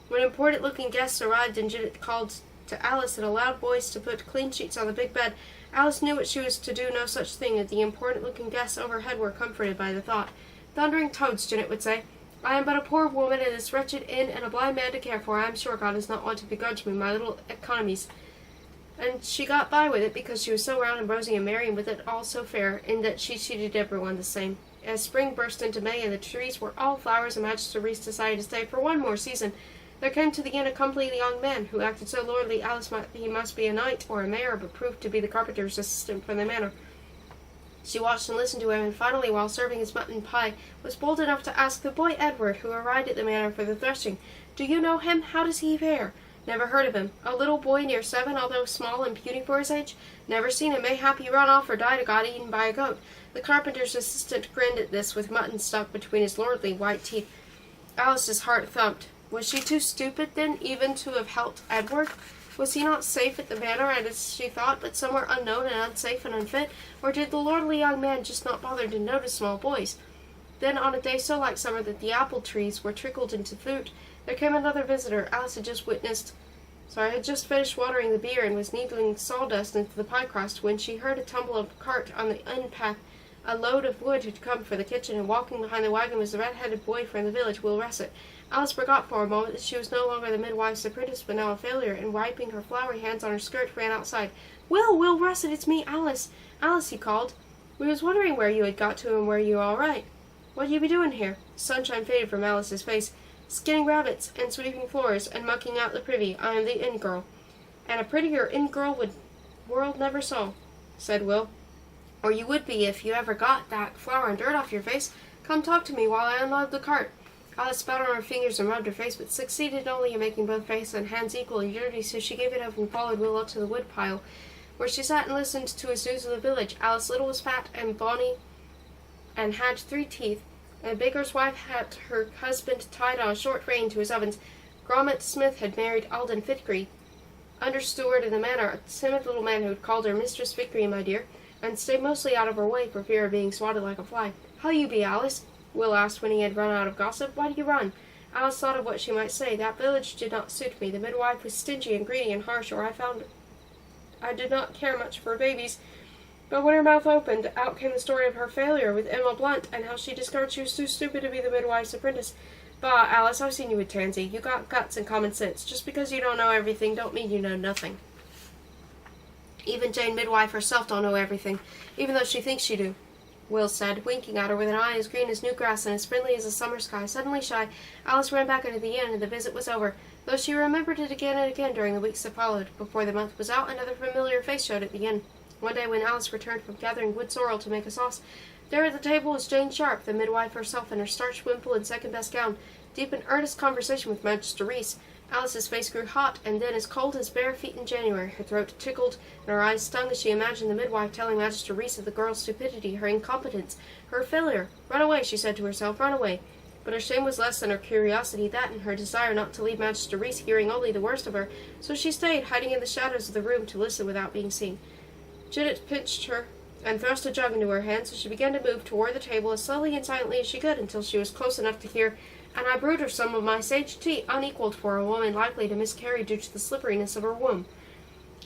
Speaker 1: When important-looking guests arrived and Janet called to Alice in a loud voice to put clean sheets on the big bed, Alice knew what she was to do no such thing, and the important-looking guests overhead were comforted by the thought. Thundering toads, Janet would say. I am but a poor woman in this wretched inn and a blind man to care for. I am sure God does not want to begrudge me my little economies. And she got by with it because she was so round and rosy and merry, and with it all so fair, in that she treated everyone the same. As spring burst into May and the trees were all flowers, and Magister Reese decided to stay for one more season, there came to the inn a comely young man who acted so lordly Alice he must be a knight or a mayor, but proved to be the carpenter's assistant for the manor. She watched and listened to him, and finally, while serving his mutton pie, was bold enough to ask the boy Edward, who arrived at the manor for the threshing, Do you know him? How does he fare? Never heard of him. A little boy near 7, although small and puny for his age? Never seen him. Mayhap he run off or died or got eaten by a goat. The carpenter's assistant grinned at this, with mutton stuck between his lordly white teeth. Alice's heart thumped. Was she too stupid, then, even to have helped Edward? Was he not safe at the manor, as she thought, but somewhere unknown and unsafe and unfit? Or did the lordly young man just not bother to notice small boys? Then, on a day so like summer that the apple trees were trickled into fruit, there came another visitor. Alice had just finished watering the beer and was needling sawdust into the pie crust when she heard a tumble of a cart on the inn path. A load of wood had come for the kitchen, and walking behind the wagon was the red-headed boy from the village, Will Russet. Alice forgot for a moment that she was no longer the midwife's apprentice, but now a failure, and wiping her floury hands on her skirt, ran outside. Will Russet, it's me, Alice. Alice, he called. We was wondering where you had got to and were you all right. What you be doing here? The sunshine faded from Alice's face. Skinning rabbits, and sweeping floors, and mucking out the privy. I am the inn-girl. And a prettier inn-girl world never saw, said Will. Or you would be if you ever got that flour and dirt off your face. Come talk to me while I unload the cart. Alice spat on her fingers and rubbed her face, but succeeded only in making both face and hands equally dirty, so she gave it up and followed Will up to the wood pile. where she sat and listened to his news of the village. Alice Little was fat and bony and had 3 teeth, and the baker's wife had her husband tied on a short rein to his ovens. Grommet Smith had married Alden Fitgreave, under steward in the manor, a timid little man who had called her Mistress Victory, my dear, and stayed mostly out of her way for fear of being swatted like a fly. "How you be, Alice?" Will asked when he had run out of gossip. "Why do you run?" Alice thought of what she might say. That village did not suit me. The midwife was stingy and greedy and harsh, or I found I did not care much for babies. But when her mouth opened, out came the story of her failure with Emma Blunt, and how she discovered she was too stupid to be the midwife's apprentice. Bah, Alice, I've seen you with Tansy. You got guts and common sense. Just because you don't know everything don't mean you know nothing. Even Jane Midwife herself don't know everything, even though she thinks she do," Will said, winking at her with an eye as green as new grass and as friendly as a summer sky. Suddenly shy, Alice ran back into the inn, and the visit was over, though she remembered it again and again during the weeks that followed. Before the month was out, another familiar face showed at the inn. One day when Alice returned from gathering wood sorrel to make a sauce, there at the table was Jane Sharp, the midwife herself, in her starched wimple and second-best gown, deep in earnest conversation with Magister Reese. Alice's face grew hot, and then as cold as bare feet in January. Her throat tickled, and her eyes stung as she imagined the midwife telling Magister Reese of the girl's stupidity, her incompetence, her failure. "Run away," she said to herself, "run away." But her shame was less than her curiosity, that and her desire not to leave Magister Reese hearing only the worst of her, so she stayed, hiding in the shadows of the room to listen without being seen. Janet pinched her and thrust a jug into her hand, so she began to move toward the table as slowly and silently as she could, until she was close enough to hear, "And I brewed her some of my sage tea, unequaled for a woman likely to miscarry due to the slipperiness of her womb."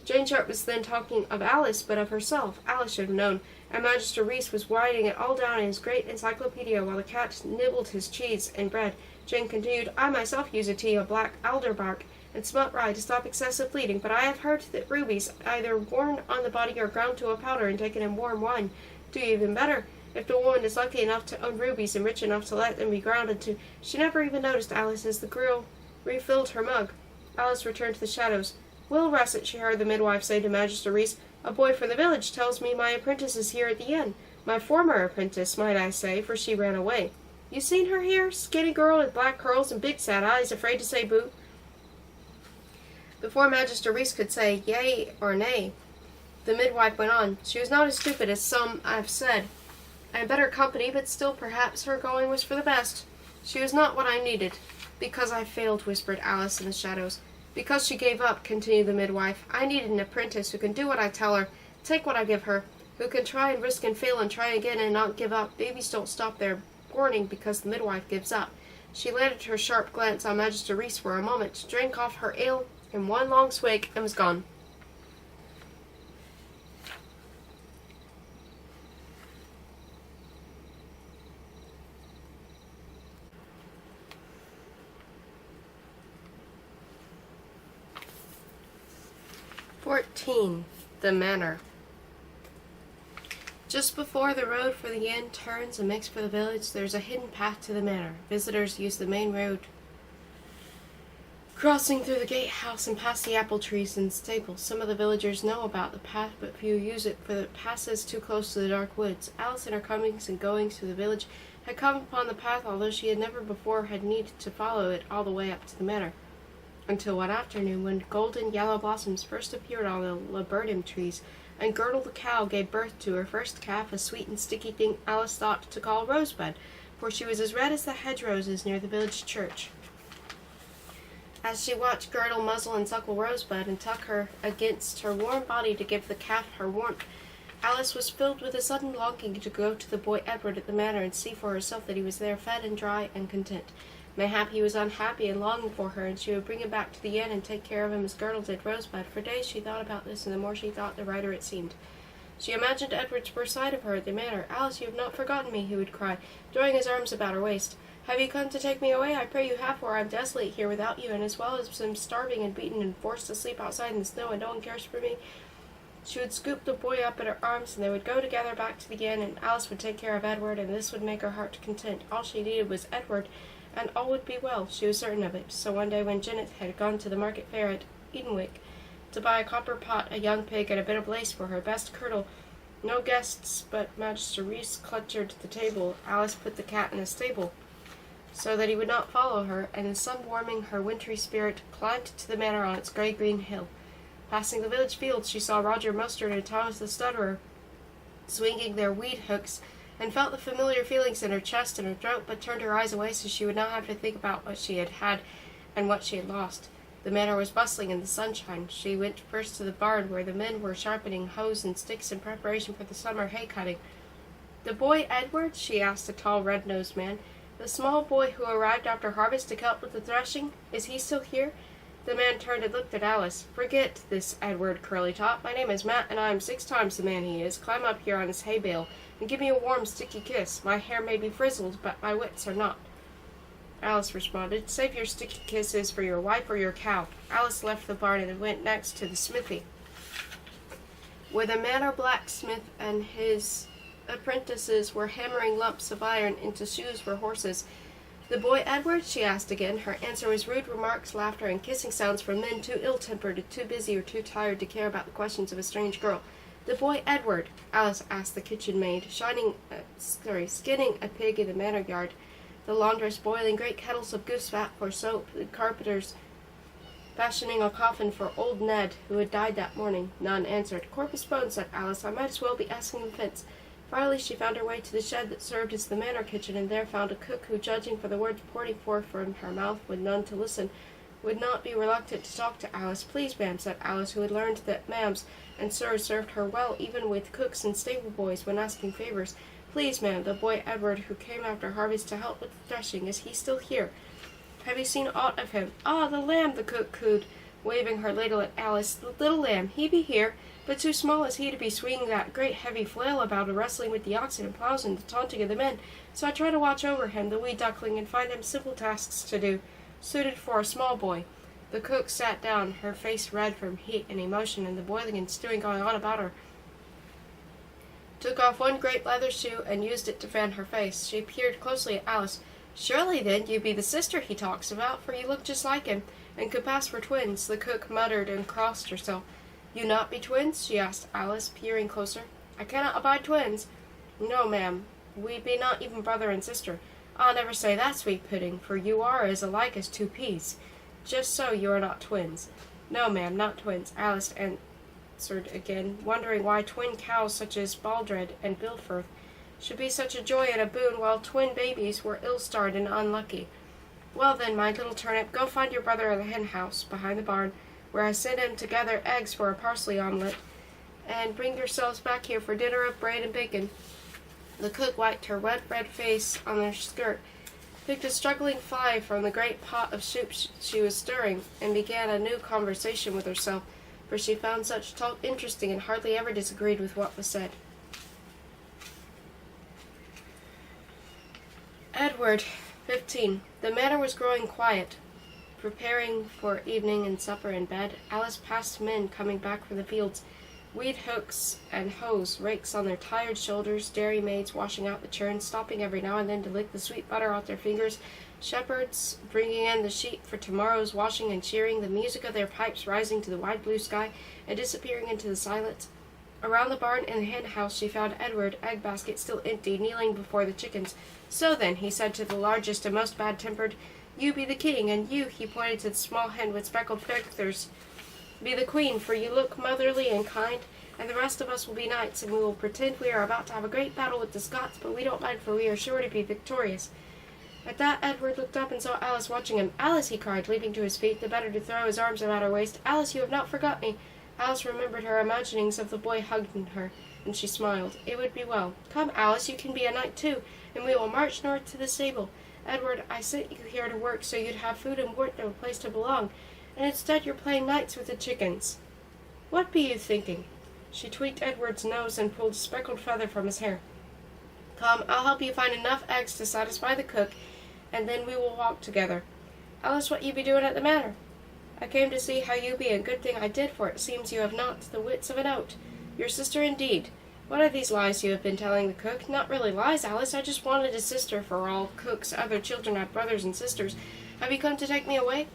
Speaker 1: Jane Sharp was then talking of Alice, but of herself. Alice should have known, and Magister Reese was writing it all down in his great encyclopedia while the cat nibbled his cheese and bread. Jane continued, "I myself use a tea of black alder bark and smelt rye to stop excessive bleeding, but I have heard that rubies, either worn on the body or ground to a powder and taken in warm wine, do even better. If the woman is lucky enough to own rubies and rich enough to let them be ground into—" She never even noticed Alice as the girl refilled her mug. Alice returned to the shadows. "Will Russet," she heard the midwife say to Magister Reese, "a boy from the village tells me my apprentice is here at the inn. My former apprentice, might I say, for she ran away. You seen her here? Skinny girl with black curls and big sad eyes, afraid to say boo." Before Magister Reese could say yea or nay, the midwife went on. "She was not as stupid as some I've said. I am better company, but still perhaps her going was for the best. She was not what I needed." "Because I failed," whispered Alice in the shadows. "Because she gave up," continued the midwife. "I needed an apprentice who can do what I tell her, take what I give her, who can try and risk and fail and try again and not give up. Babies don't stop their borning because the midwife gives up." She landed her sharp glance on Magister Reese for a moment, drank off her ale in one long swig, and was gone. The Manor. Just before the road for the inn turns and makes for the village, there's a hidden path to the manor. Visitors use the main road, crossing through the gatehouse and past the apple trees and stables. Some of the villagers know about the path, but few use it, for it passes too close to the dark woods. Alice, in her comings and goings through the village, had come upon the path, although she had never before had needed to follow it all the way up to the manor, until one afternoon when golden yellow blossoms first appeared on the laburnum trees, and Girdle the cow gave birth to her first calf, a sweet and sticky thing Alice thought to call Rosebud, for she was as red as the hedge-roses near the village church. As she watched Girdle muzzle and suckle Rosebud and tuck her against her warm body to give the calf her warmth, Alice was filled with a sudden longing to go to the boy Edward at the manor and see for herself that he was there fed and dry and content. Mayhap he was unhappy and longing for her, and she would bring him back to the inn and take care of him as Girdle did Rosebud. For days she thought about this, and the more she thought, the righter it seemed. She imagined Edward's first sight of her at the manor. "Alice, you have not forgotten me," he would cry, throwing his arms about her waist. "Have you come to take me away? I pray you have, for I am desolate here without you, and as well as am starving and beaten and forced to sleep outside in the snow, and no one cares for me." She would scoop the boy up in her arms, and they would go together back to the inn, and Alice would take care of Edward, and this would make her heart content. All she needed was Edward, and all would be well. She was certain of it. So one day when Janet had gone to the market fair at Edenwick to buy a copper pot, a young pig, and a bit of lace for her best kirtle, no guests but Magister Reese cluttered the table. Alice put the cat in a stable, so that he would not follow her, and the sun warming her wintry spirit, climbed to the manor on its grey-green hill. Passing the village fields, she saw Roger Mustard and Thomas the Stutterer swinging their weed hooks, and felt the familiar feelings in her chest and her throat, but turned her eyes away so she would not have to think about what she had had and what she had lost. The manor was bustling in the sunshine. She went first to the barn, where the men were sharpening hoes and sticks in preparation for the summer hay cutting. "The boy Edward?" she asked a tall, red-nosed man. "The small boy who arrived after harvest to help with the threshing? Is he still here?" The man turned and looked at Alice. "Forget this Edward, Curly-Top. My name is Matt, and I am 6 times the man he is. Climb up here on this hay bale, and give me a warm, sticky kiss. My hair may be frizzled, but my wits are not." Alice responded, "Save your sticky kisses for your wife or your cow." Alice left the barn and went next to the smithy, where the manor blacksmith and his apprentices were hammering lumps of iron into shoes for horses. "The boy Edward?" she asked again. Her answer was rude remarks, laughter, and kissing sounds from men too ill-tempered, too busy, or too tired to care about the questions of a strange girl. "The boy Edward?" Alice asked the kitchen maid, skinning a pig in the manor yard, the laundress boiling great kettles of goose fat for soap, the carpenters fashioning a coffin for old Ned, who had died that morning. None answered. "Corpus bones," said Alice. "I might as well be asking the fence." Finally, she found her way to the shed that served as the manor kitchen, and there found a cook who, judging for the words pouring forth from her mouth with none to listen, would not be reluctant to talk to Alice. "Please, ma'am," said Alice, who had learned that ma'ams and sirs served her well even with cooks and stable boys when asking favors. "Please, ma'am, the boy Edward who came after harvest to help with the threshing, is he still here? Have you seen aught of him?" "Ah, the lamb," the cook cooed, waving her ladle at Alice. "The little lamb, he be here, but too small is he to be swinging that great heavy flail about and wrestling with the oxen and plows and the taunting of the men. So I try to watch over him, the wee duckling, and find him simple tasks to do, suited for a small boy." The cook sat down, her face red from heat and emotion and the boiling and stewing going on about her, took off one great leather shoe and used it to fan her face. She peered closely at Alice. "Surely, then, you be the sister he talks about, for you look just like him, and could pass for twins." The cook muttered and crossed herself. "You not be twins?" she asked Alice, peering closer. "I cannot abide twins." "No, ma'am, we be not even brother and sister." "I'll never say that, sweet pudding, for you are as alike as 2 peas. Just so you are not twins." "No, ma'am, not twins," Alice answered again, wondering why twin cows such as Baldred and Bildforth should be such a joy and a boon, while twin babies were ill-starred and unlucky. "Well then, my little turnip, go find your brother in the hen-house behind the barn, where I sent him to gather eggs for a parsley omelette, and bring yourselves back here for dinner of bread and bacon." The cook wiped her wet red face on her skirt, picked a struggling fly from the great pot of soup she was stirring, and began a new conversation with herself, for she found such talk interesting and hardly ever disagreed with what was said. Edward, 15. The manor was growing quiet, preparing for evening and supper and bed. Alice passed men coming back from the fields, weed hooks and hoes, rakes on their tired shoulders, dairy maids washing out the churn, stopping every now and then to lick the sweet butter off their fingers, shepherds bringing in the sheep for tomorrow's washing and shearing, the music of their pipes rising to the wide blue sky and disappearing into the silence. Around the barn and the hen house she found Edward, egg basket still empty, kneeling before the chickens. "So then," he said to the largest and most bad-tempered, "you be the king, and you," he pointed to the small hen with speckled feathers, "be the queen, for you look motherly and kind, and the rest of us will be knights, and we will pretend we are about to have a great battle with the Scots, but we don't mind, for we are sure to be victorious." At that, Edward looked up and saw Alice watching him. "Alice," he cried, leaping to his feet, the better to throw his arms about her waist. "Alice, you have not forgot me." Alice remembered her imaginings of the boy hugging her, and she smiled. "It would be well. Come, Alice, you can be a knight too, and we will march north to the stable. Edward, I sent you here to work so you'd have food and warmth and a place to belong, and instead you're playing knights with the chickens. What be you thinking?" She tweaked Edward's nose and pulled a speckled feather from his hair. "Come, I'll help you find enough eggs to satisfy the cook, and then we will walk together. Alice, what you be doing at the manor?" "I came to see how you be, and good thing I did, for it seems you have not the wits of an oat. Your sister, indeed. What are these lies you have been telling the cook?" "Not really lies, Alice. I just wanted a sister, for all cooks' other children have brothers and sisters. Have you come to take me away?"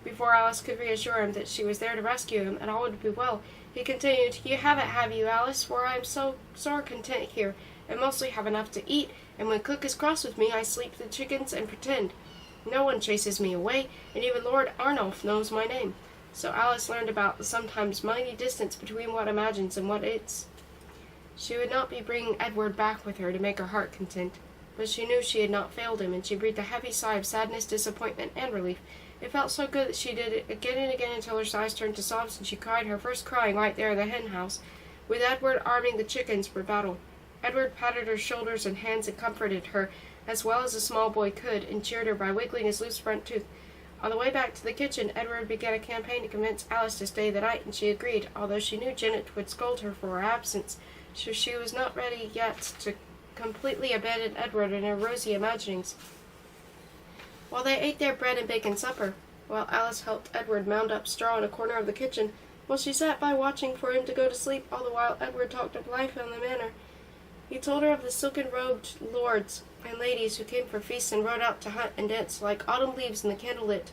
Speaker 1: Before Alice could reassure him that she was there to rescue him, and all would be well, he continued, "You haven't, have you, Alice? For I am so sore content here, and mostly have enough to eat, and when cook is cross with me, I sleep the chickens and pretend. No one chases me away, and even Lord Arnulf knows my name." So Alice learned about the sometimes mighty distance between what imagines and what is. She would not be bringing Edward back with her to make her heart content, but she knew she had not failed him, and she breathed a heavy sigh of sadness, disappointment, and relief. It felt so good that she did it again and again until her sighs turned to sobs, and she cried her first crying right there in the hen house, with Edward arming the chickens for battle. Edward patted her shoulders and hands and comforted her as well as a small boy could, and cheered her by wiggling his loose front tooth. On the way back to the kitchen, Edward began a campaign to convince Alice to stay the night, and she agreed, although she knew Janet would scold her for her absence, so she was not ready yet to completely abandon Edward and her rosy imaginings. While they ate their bread and bacon supper, while Alice helped Edward mound up straw in a corner of the kitchen, while she sat by watching for him to go to sleep, all the while Edward talked of life in the manor. He told her of the silken-robed lords and ladies who came for feasts and rode out to hunt and dance like autumn leaves in the candlelit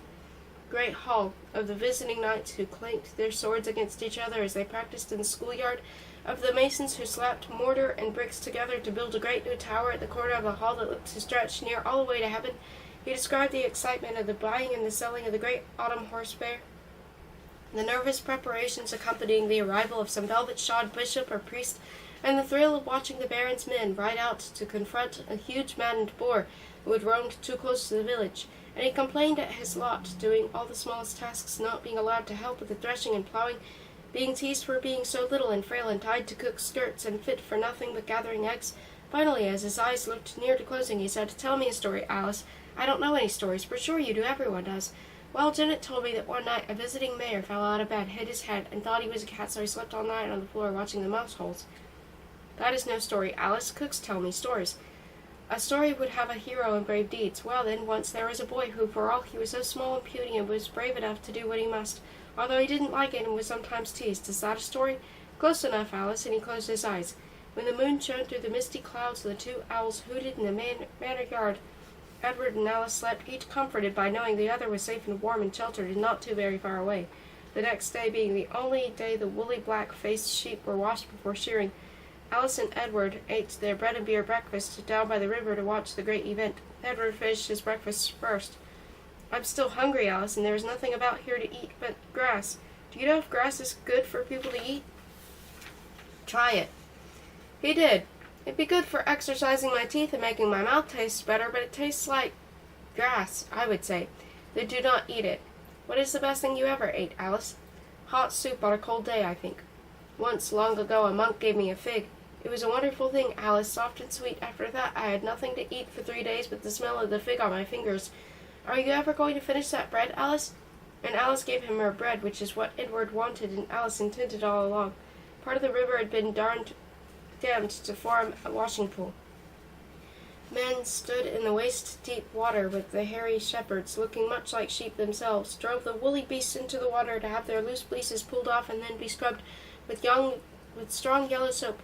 Speaker 1: great hall, of the visiting knights who clanked their swords against each other as they practiced in the schoolyard, of the masons who slapped mortar and bricks together to build a great new tower at the corner of the hall that looked to stretch near all the way to heaven. He described the excitement of the buying and the selling of the great autumn horse fair, the nervous preparations accompanying the arrival of some velvet-shod bishop or priest, and the thrill of watching the baron's men ride out to confront a huge maddened boar who had roamed too close to the village, and he complained at his lot, doing all the smallest tasks, not being allowed to help with the threshing and plowing, being teased for being so little and frail and tied to cook's skirts and fit for nothing but gathering eggs. Finally, as his eyes looked near to closing, he said, "Tell me a story, Alice. I don't know any stories, but sure you do, everyone does. Well, Janet told me that one night a visiting mayor fell out of bed, hit his head, and thought he was a cat, so he slept all night on the floor watching the mouse holes." "That is no story, Alice. Cooks tell me stories. A story would have a hero and brave deeds. Well, then, once there was a boy who, for all he was so small and puny, and was brave enough to do what he must, although he didn't like it and was sometimes teased. Is that a story?" "Close enough, Alice," and he closed his eyes. When the moon shone through the misty clouds and the two owls hooted in the manor yard, Edward and Alice slept, each comforted by knowing the other was safe and warm and sheltered and not too very far away. The next day being the only day the woolly black-faced sheep were washed before shearing, Alice and Edward ate their bread and beer breakfast down by the river to watch the great event. Edward finished his breakfast first. "I'm still hungry, Alice, and there is nothing about here to eat but grass. Do you know if grass is good for people to eat?" "Try it." He did. "It'd be good for exercising my teeth and making my mouth taste better, but it tastes like grass, I would say. They do not eat it." "What is the best thing you ever ate, Alice?" "Hot soup on a cold day, I think. Once, long ago, a monk gave me a fig. It was a wonderful thing, Alice, soft and sweet. After that, I had nothing to eat for 3 days but the smell of the fig on my fingers. Are you ever going to finish that bread, Alice?" And Alice gave him her bread, which is what Edward wanted and Alice intended all along. Part of the river had been dammed to form a washing pool. Men stood in the waist-deep water with the hairy shepherds, looking much like sheep themselves, drove the woolly beasts into the water to have their loose fleeces pulled off and then be scrubbed with strong yellow soap.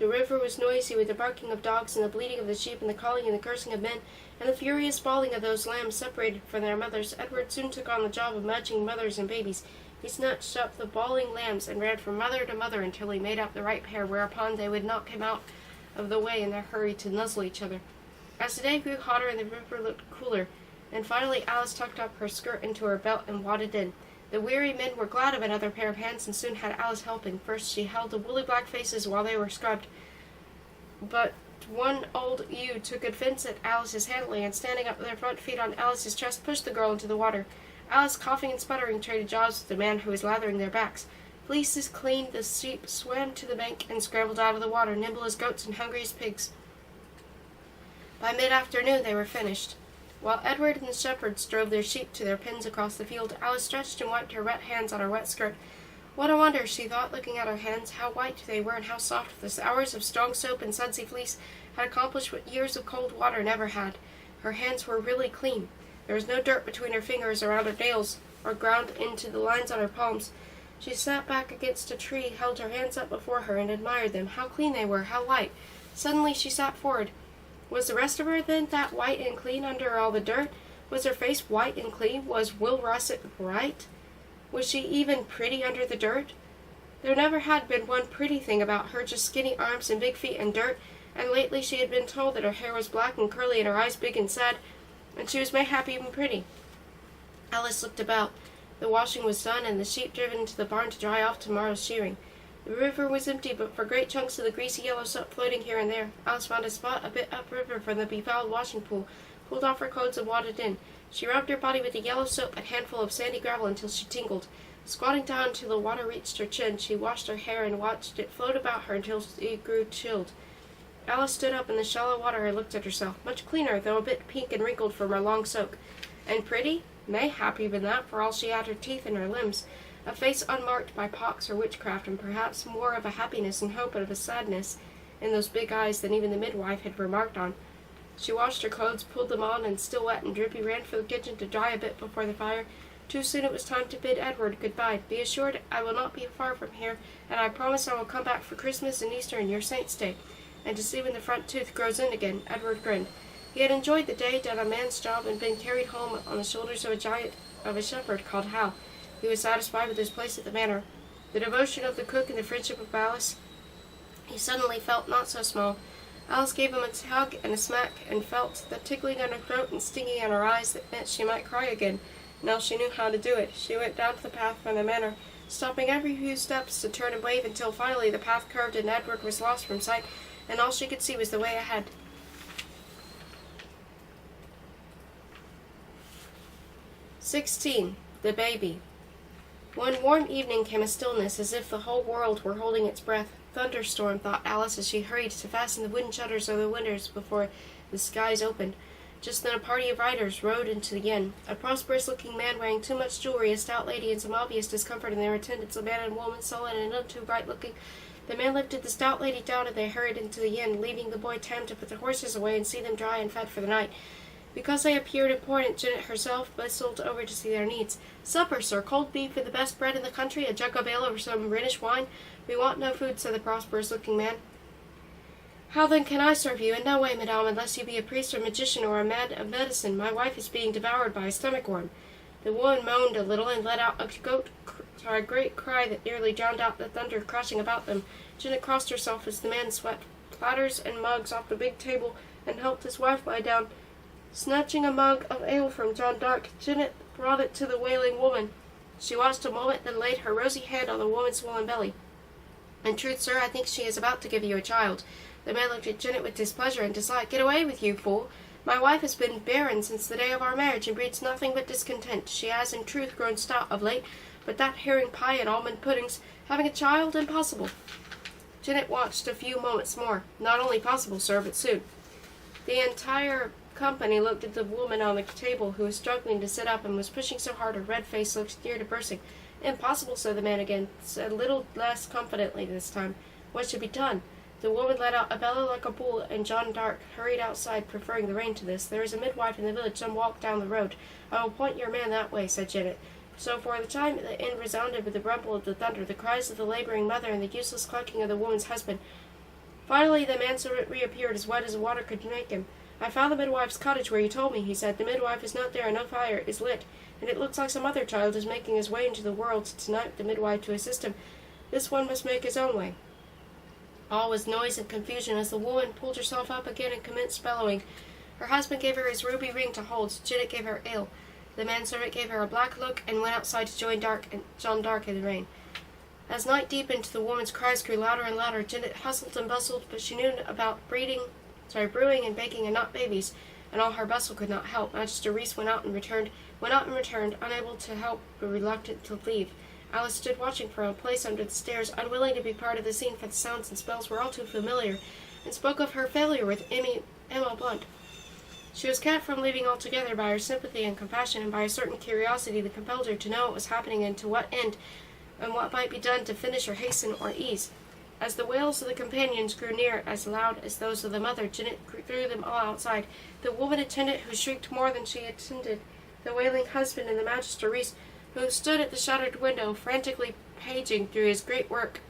Speaker 1: The river was noisy with the barking of dogs and the bleating of the sheep and the calling and the cursing of men and the furious bawling of those lambs separated from their mothers. Edward soon took on the job of matching mothers and babies. He snatched up the bawling lambs and ran from mother to mother until he made up the right pair, whereupon they would knock him out of the way in their hurry to nuzzle each other. As the day grew hotter and the river looked cooler, and finally Alice tucked up her skirt into her belt and waded in, the weary men were glad of another pair of hands and soon had Alice helping. First she held the woolly black faces while they were scrubbed, but one old ewe took offense at Alice's handling and, standing up with her front feet on Alice's chest, pushed the girl into the water. Alice, coughing and sputtering, traded jobs with the man who was lathering their backs. Fleeces cleaned, the sheep swam to the bank and scrambled out of the water, nimble as goats and hungry as pigs. By mid-afternoon they were finished. While Edward and the shepherds drove their sheep to their pens across the field, Alice stretched and wiped her wet hands on her wet skirt. What a wonder, she thought, looking at her hands, how white they were and how soft. The hours of strong soap and sudsy fleece had accomplished what years of cold water never had. Her hands were really clean. There was no dirt between her fingers or around her nails, or ground into the lines on her palms. She sat back against a tree, held her hands up before her, and admired them. How clean they were, how white. Suddenly she sat forward. Was the rest of her, then, that white and clean under all the dirt? Was her face white and clean? Was Will Russet right? Was she even pretty under the dirt? There never had been one pretty thing about her, just skinny arms and big feet and dirt, and lately she had been told that her hair was black and curly and her eyes big and sad, and she was mayhap even pretty. Alice looked about. The washing was done, and the sheep driven into the barn to dry off tomorrow's shearing. The river was empty, but for great chunks of the greasy yellow soap floating here and there. Alice found a spot a bit upriver from the befouled washing pool, pulled off her clothes and waded in. She rubbed her body with the yellow soap and handful of sandy gravel until she tingled. Squatting down until the water reached her chin, she washed her hair and watched it float about her until it grew chilled. Alice stood up in the shallow water and looked at herself, much cleaner, though a bit pink and wrinkled from her long soak. And pretty? Mayhap even that, for all she had her teeth in her limbs. A face unmarked by pox or witchcraft, and perhaps more of a happiness and hope and of a sadness in those big eyes than even the midwife had remarked on. She washed her clothes, pulled them on, and still wet and drippy, ran for the kitchen to dry a bit before the fire. Too soon it was time to bid Edward goodbye. Be assured I will not be far from here, and I promise I will come back for Christmas and Easter and your Saint's Day, and to see when the front tooth grows in again. Edward grinned. He had enjoyed the day, done a man's job, and been carried home on the shoulders of a shepherd called Hal. He was satisfied with his place at the manor. The devotion of the cook and the friendship of Alice, he suddenly felt not so small. Alice gave him a hug and a smack, and felt the tickling on her throat and stinging on her eyes that meant she might cry again. Now she knew how to do it. She went down to the path from the manor, stopping every few steps to turn and wave until finally the path curved and Edward was lost from sight, and all she could see was the way ahead. 16. The Baby. One warm evening came a stillness, as if the whole world were holding its breath. Thunderstorm, thought Alice as she hurried to fasten the wooden shutters of the windows before the skies opened. Just then a party of riders rode into the inn. A prosperous-looking man wearing too much jewelry, a stout lady in some obvious discomfort in their attendants, a man and woman sullen and none too bright-looking. The man lifted the stout lady down, and they hurried into the inn, leaving the boy Tam to put the horses away and see them dry and fed for the night. Because they appeared important, Janet herself bustled over to see their needs. "Supper, sir. Cold beef with the best bread in the country, a jug of ale or some Rhenish wine." "We want no food," said the prosperous-looking man. "How then can I serve you?" "In no way, madame, unless you be a priest or magician or a man of medicine. My wife is being devoured by a stomach worm." The woman moaned a little and let out a great cry that nearly drowned out the thunder crashing about them. Janet crossed herself as the man swept platters and mugs off the big table and helped his wife lie down. Snatching a mug of ale from John Dark, Janet brought it to the wailing woman. She watched a moment, then laid her rosy hand on the woman's swollen belly. "In truth, sir, I think she is about to give you a child." The man looked at Janet with displeasure and dislike. "Get away with you, fool! My wife has been barren since the day of our marriage, and breeds nothing but discontent. She has, in truth, grown stout of late, but that herring pie and almond puddings, having a child, impossible." Janet watched a few moments more. "Not only possible, sir, but soon." The entire company looked at the woman on the table, who was struggling to sit up and was pushing so hard her red face looked near to bursting. "Impossible," said the man again, a little less confidently this time. "What should be done?" The woman let out a bellow like a bull, and John Dark hurried outside, preferring the rain to this. "There is a midwife in the village, some walk down the road." "I will point your man that way," said Janet. So for the time the inn resounded with the rumble of the thunder, the cries of the laboring mother, and the useless clucking of the woman's husband. Finally the manservant reappeared, as white as water could make him. "I found the midwife's cottage where you told me," he said. "The midwife is not there, and no fire is lit, and it looks like some other child is making his way into the world tonight with the midwife to assist him. This one must make his own way." All was noise and confusion as the woman pulled herself up again and commenced bellowing. Her husband gave her his ruby ring to hold. Janet gave her ale. The manservant gave her a black look and went outside to join John Dark in the rain. As night deepened, the woman's cries grew louder and louder. Janet hustled and bustled, but she knew about brewing and baking and not babies, and all her bustle could not help. Magister Reese went out and returned, unable to help but reluctant to leave. Alice stood watching from a place under the stairs, unwilling to be part of the scene, for the sounds and spells were all too familiar, and spoke of her failure with Emma Blunt. She was kept from leaving altogether by her sympathy and compassion, and by a certain curiosity that compelled her to know what was happening and to what end, and what might be done to finish or hasten or ease. As the wails of the companions grew near as loud as those of the mother, Janet threw them all outside. The woman attendant, who shrieked more than she attended, the wailing husband, and the Magister Reese, who stood at the shuttered window, frantically paging through his great work,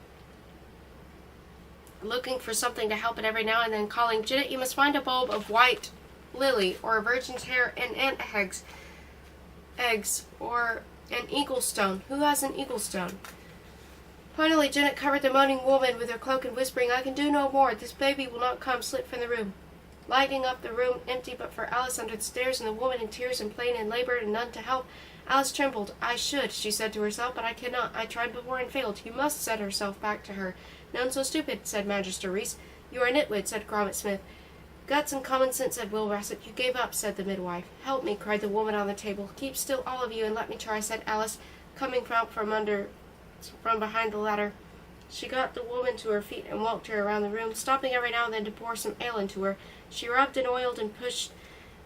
Speaker 1: looking for something to help it every now and then, calling, "Janet, you must find a bulb of white lily, or a virgin's hair, and ant eggs, or an eagle stone. Who has an eagle stone?" Finally, Janet covered the moaning woman with her cloak and whispering, "I can do no more. This baby will not come. Slip from the room." lighting up the room, empty but for Alice under the stairs, and the woman in tears and plain and labored, and none to help. Alice trembled. I should, she said to herself, but I cannot. I tried before and failed. You must, said herself back to her. None so stupid, said Magister Reese. You are a nitwit, said Gromit Smith. Guts and common sense, said Will Rasset. You gave up, said the midwife. Help me, cried the woman on the table. Keep still, all of you, and let me try, said Alice, coming out from behind the ladder. She got the woman to her feet and walked her around the room, stopping every now and then to pour some ale into her. She rubbed and oiled and pushed.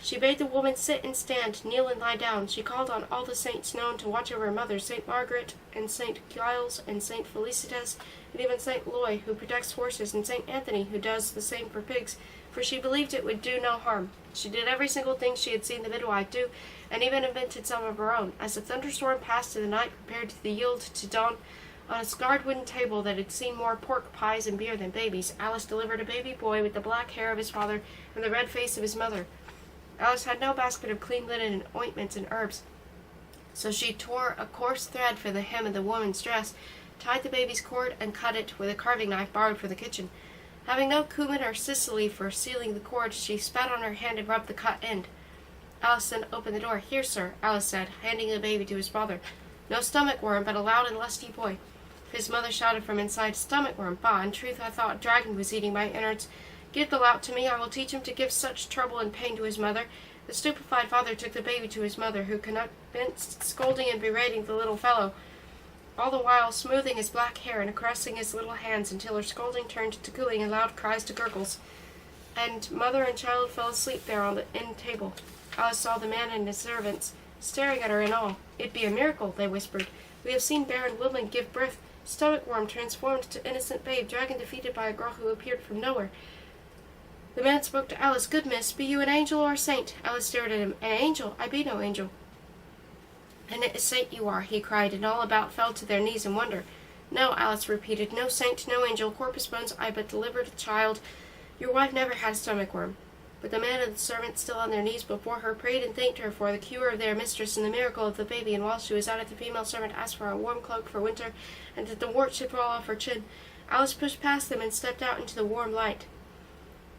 Speaker 1: She bade the woman sit and stand, kneel and lie down. She called on all the saints known to watch over her mother, St. Margaret and St. Giles and St. Felicitas, and even St. Loy, who protects horses, and St. Anthony, who does the same for pigs, for she believed it would do no harm. She did every single thing she had seen the midwife do, and even invented some of her own. As the thunderstorm passed and the night prepared to yield to dawn, on a scarred wooden table that had seen more pork pies and beer than babies, Alice delivered a baby boy with the black hair of his father and the red face of his mother. Alice had no basket of clean linen and ointments and herbs, so she tore a coarse thread for the hem of the woman's dress, tied the baby's cord, and cut it with a carving knife borrowed from the kitchen. Having no cumin or Sicily for sealing the cord, she spat on her hand and rubbed the cut end. Alice then opened the door. Here, sir, Alice said, handing the baby to his father. No stomach worm, but a loud and lusty boy. His mother shouted from inside, Stomach worm, bah, in truth I thought a dragon was eating my innards. Give the lout to me, I will teach him to give such trouble and pain to his mother. The stupefied father took the baby to his mother, who commenced scolding and berating the little fellow, all the while smoothing his black hair and caressing his little hands until her scolding turned to cooing and loud cries to gurgles. And mother and child fell asleep there on the end table. Alice saw the man and his servants staring at her in awe. It be a miracle, they whispered. We have seen Baron Wilmot give birth, stomach worm transformed to innocent babe, dragon defeated by a girl who appeared from nowhere. The man spoke to Alice. Good miss, be you an angel or a saint? Alice stared at him. An angel? I be no angel. And a saint you are, he cried, and all about fell to their knees in wonder. No, Alice repeated, no saint, no angel, corpus bones, I but delivered a child. Your wife never had a stomach worm. But the man and the servants, still on their knees before her, prayed and thanked her for the cure of their mistress and the miracle of the baby, and while she was at it, the female servant asked for a warm cloak for winter, and that the wart should fall off her chin. Alice pushed past them and stepped out into the warm light.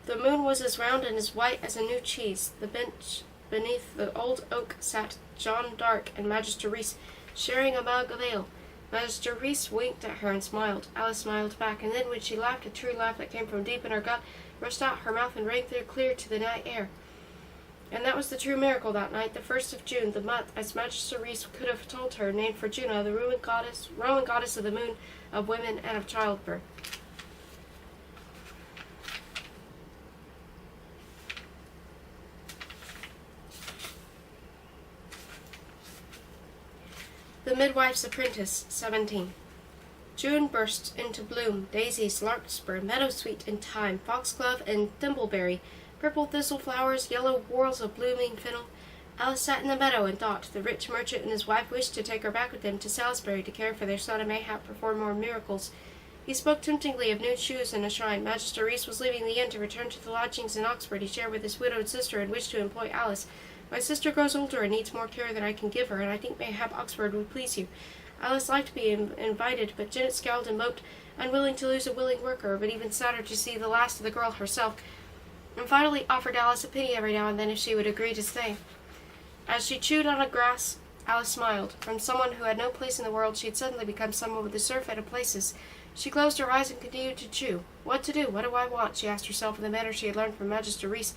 Speaker 1: The moon was as round and as white as a new cheese. The bench beneath the old oak sat John Dark and Magister Reese, sharing a mug of ale. Magister Reese winked at her and smiled. Alice smiled back, and then when she laughed, a true laugh that came from deep in her gut rushed out her mouth and rang through clear to the night air. And that was the true miracle that night, the 1st of June, the month, as Magister Reese could have told her, named for Juno, the Roman goddess of the moon, of women, and of childbirth. The Midwife's Apprentice, 17. June burst into bloom, daisies, larkspur, meadowsweet and thyme, foxglove and thimbleberry, purple thistle flowers, yellow whorls of blooming fennel. Alice sat in the meadow and thought. The rich merchant and his wife wished to take her back with them to Salisbury to care for their son and mayhap perform more miracles. He spoke temptingly of new shoes and a shrine. Magister Reese was leaving the inn to return to the lodgings in Oxford he shared with his widowed sister, and wished to employ Alice. My sister grows older and needs more care than I can give her, and I think mayhap Oxford would please you. Alice liked to be invited, but Janet scowled and moped, unwilling to lose a willing worker, but even sadder to see the last of the girl herself, and finally offered Alice a penny every now and then if she would agree to stay. As she chewed on a grass, Alice smiled. From someone who had no place in the world, she had suddenly become someone with a surfeit of places. She closed her eyes and continued to chew. What to do? What do I want? She asked herself in the manner she had learned from Magister Reese,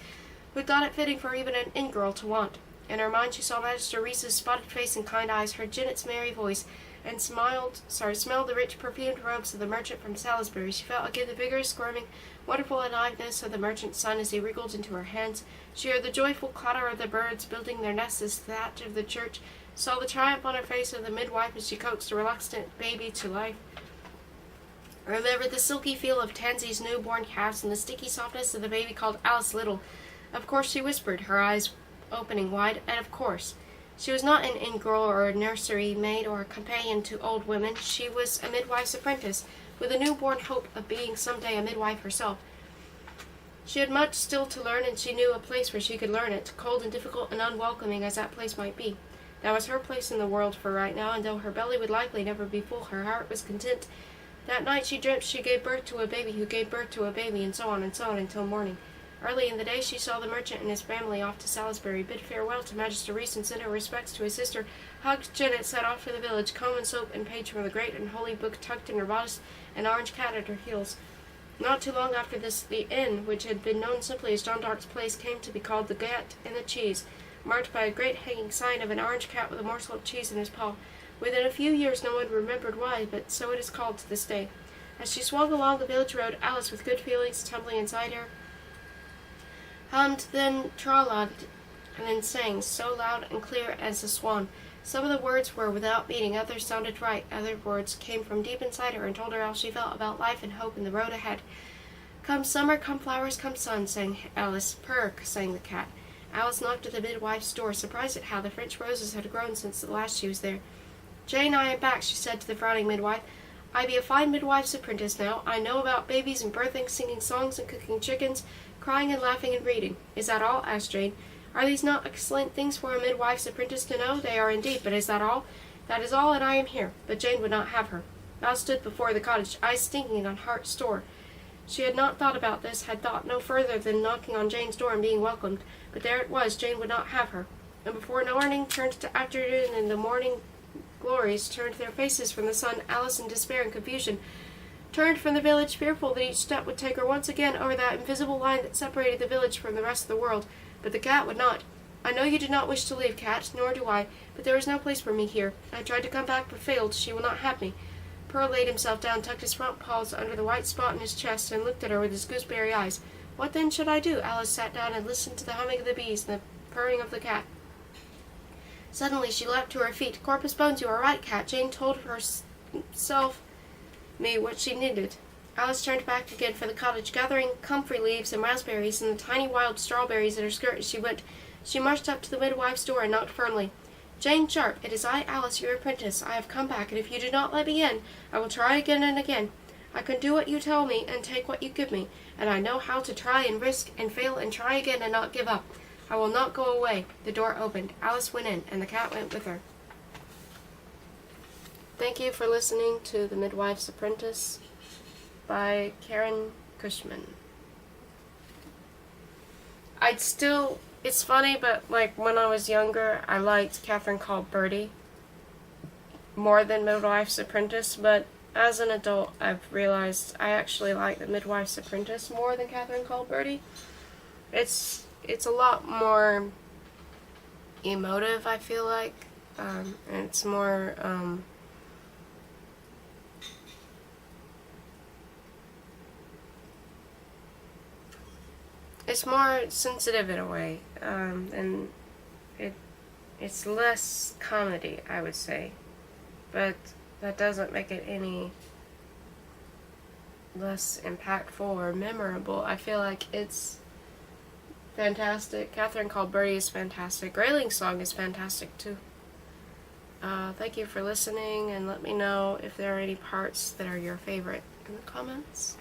Speaker 1: who thought it fitting for even an inn-girl to want. In her mind she saw Magister Reese's spotted face and kind eyes, heard Janet's merry voice, and smelled the rich perfumed robes of the merchant from Salisbury. She felt again the vigorous, squirming, wonderful aliveness of the merchant's son as he wriggled into her hands. She heard the joyful clatter of the birds building their nests as the thatch of the church, saw the triumph on her face of the midwife as she coaxed the reluctant baby to life. Remembered the silky feel of Tansy's newborn calves and the sticky softness of the baby called Alice Little. Of course, she whispered, her eyes opening wide, and of course. She was not an inn-girl or a nursery maid or a companion to old women. She was a midwife's apprentice, with a newborn hope of being some day a midwife herself. She had much still to learn, and she knew a place where she could learn it, cold and difficult and unwelcoming as that place might be. That was her place in the world for right now, and though her belly would likely never be full, her heart was content. That night she dreamt she gave birth to a baby who gave birth to a baby, and so on until morning. Early in the day she saw the merchant and his family off to Salisbury, bid farewell to Magister Reese and sent her respects to his sister, hugged Janet, set off for the village, comb and soap and page from the great and holy book tucked in her bodice, an orange cat at her heels. Not too long after this, the inn, which had been known simply as John d'Arc's place, came to be called the Gat and the Cheese, marked by a great hanging sign of an orange cat with a morsel of cheese in his paw. Within a few years no one remembered why, but so it is called to this day. As she swung along the village road, Alice, with good feelings tumbling inside her, hummed, then trolagged, and then sang, so loud and clear as a swan. Some of the words were without meaning, others sounded right, other words came from deep inside her and told her how she felt about life and hope and the road ahead. Come summer, come flowers, come sun, sang Alice. Purr, sang the cat. Alice knocked at the midwife's door, surprised at how the French roses had grown since the last she was there. Jane, I am back, she said to the frowning midwife. I be a fine midwife's apprentice now. I know about babies and birthing, singing songs and cooking chickens, crying and laughing and reading. Is that all? Asked Jane. Are these not excellent things for a midwife's apprentice to know? They are indeed, but is that all? That is all, and I am here. But Jane would not have her. Alice stood before the cottage, eyes stinking on heart store. She had not thought about this, had thought no further than knocking on Jane's door and being welcomed. But there it was, Jane would not have her. And before morning turned to afternoon and the morning glories turned their faces from the sun, Alice, in despair and confusion, turned from the village, fearful that each step would take her once again over that invisible line that separated the village from the rest of the world. But the cat would not. I know you do not wish to leave, cat, nor do I, but there is no place for me here. I tried to come back, but failed. She will not have me. Pearl laid himself down, tucked his front paws under the white spot in his chest, and looked at her with his gooseberry eyes. What then should I do? Alice sat down and listened to the humming of the bees and the purring of the cat. Suddenly she leapt to her feet. Corpus bones, you are right, cat. Jane told herself me what she needed. Alice turned back again for the cottage, gathering comfrey leaves and raspberries and the tiny wild strawberries at her skirt as she went. She marched up to the midwife's door and knocked firmly. Jane Sharp, it is I, Alice, your apprentice. I have come back, and if you do not let me in, I will try again and again. I can do what you tell me and take what you give me, and I know how to try and risk and fail and try again and not give up. I will not go away. The door opened. Alice went in, and the cat went with her. Thank you for listening to The Midwife's Apprentice by Karen Cushman. It's funny, but like when I was younger, I liked Catherine Called Birdie more than Midwife's Apprentice, but as an adult, I've realized I actually like The Midwife's Apprentice more than Catherine Called Birdie. It's a lot more emotive, I feel like, and it's more, it's more sensitive in a way, and it's less comedy, I would say, but that doesn't make it any less impactful or memorable. I feel like it's fantastic. Catherine Called Birdie is fantastic. Grayling's song is fantastic too. Thank you for listening, and let me know if there are any parts that are your favorite in the comments.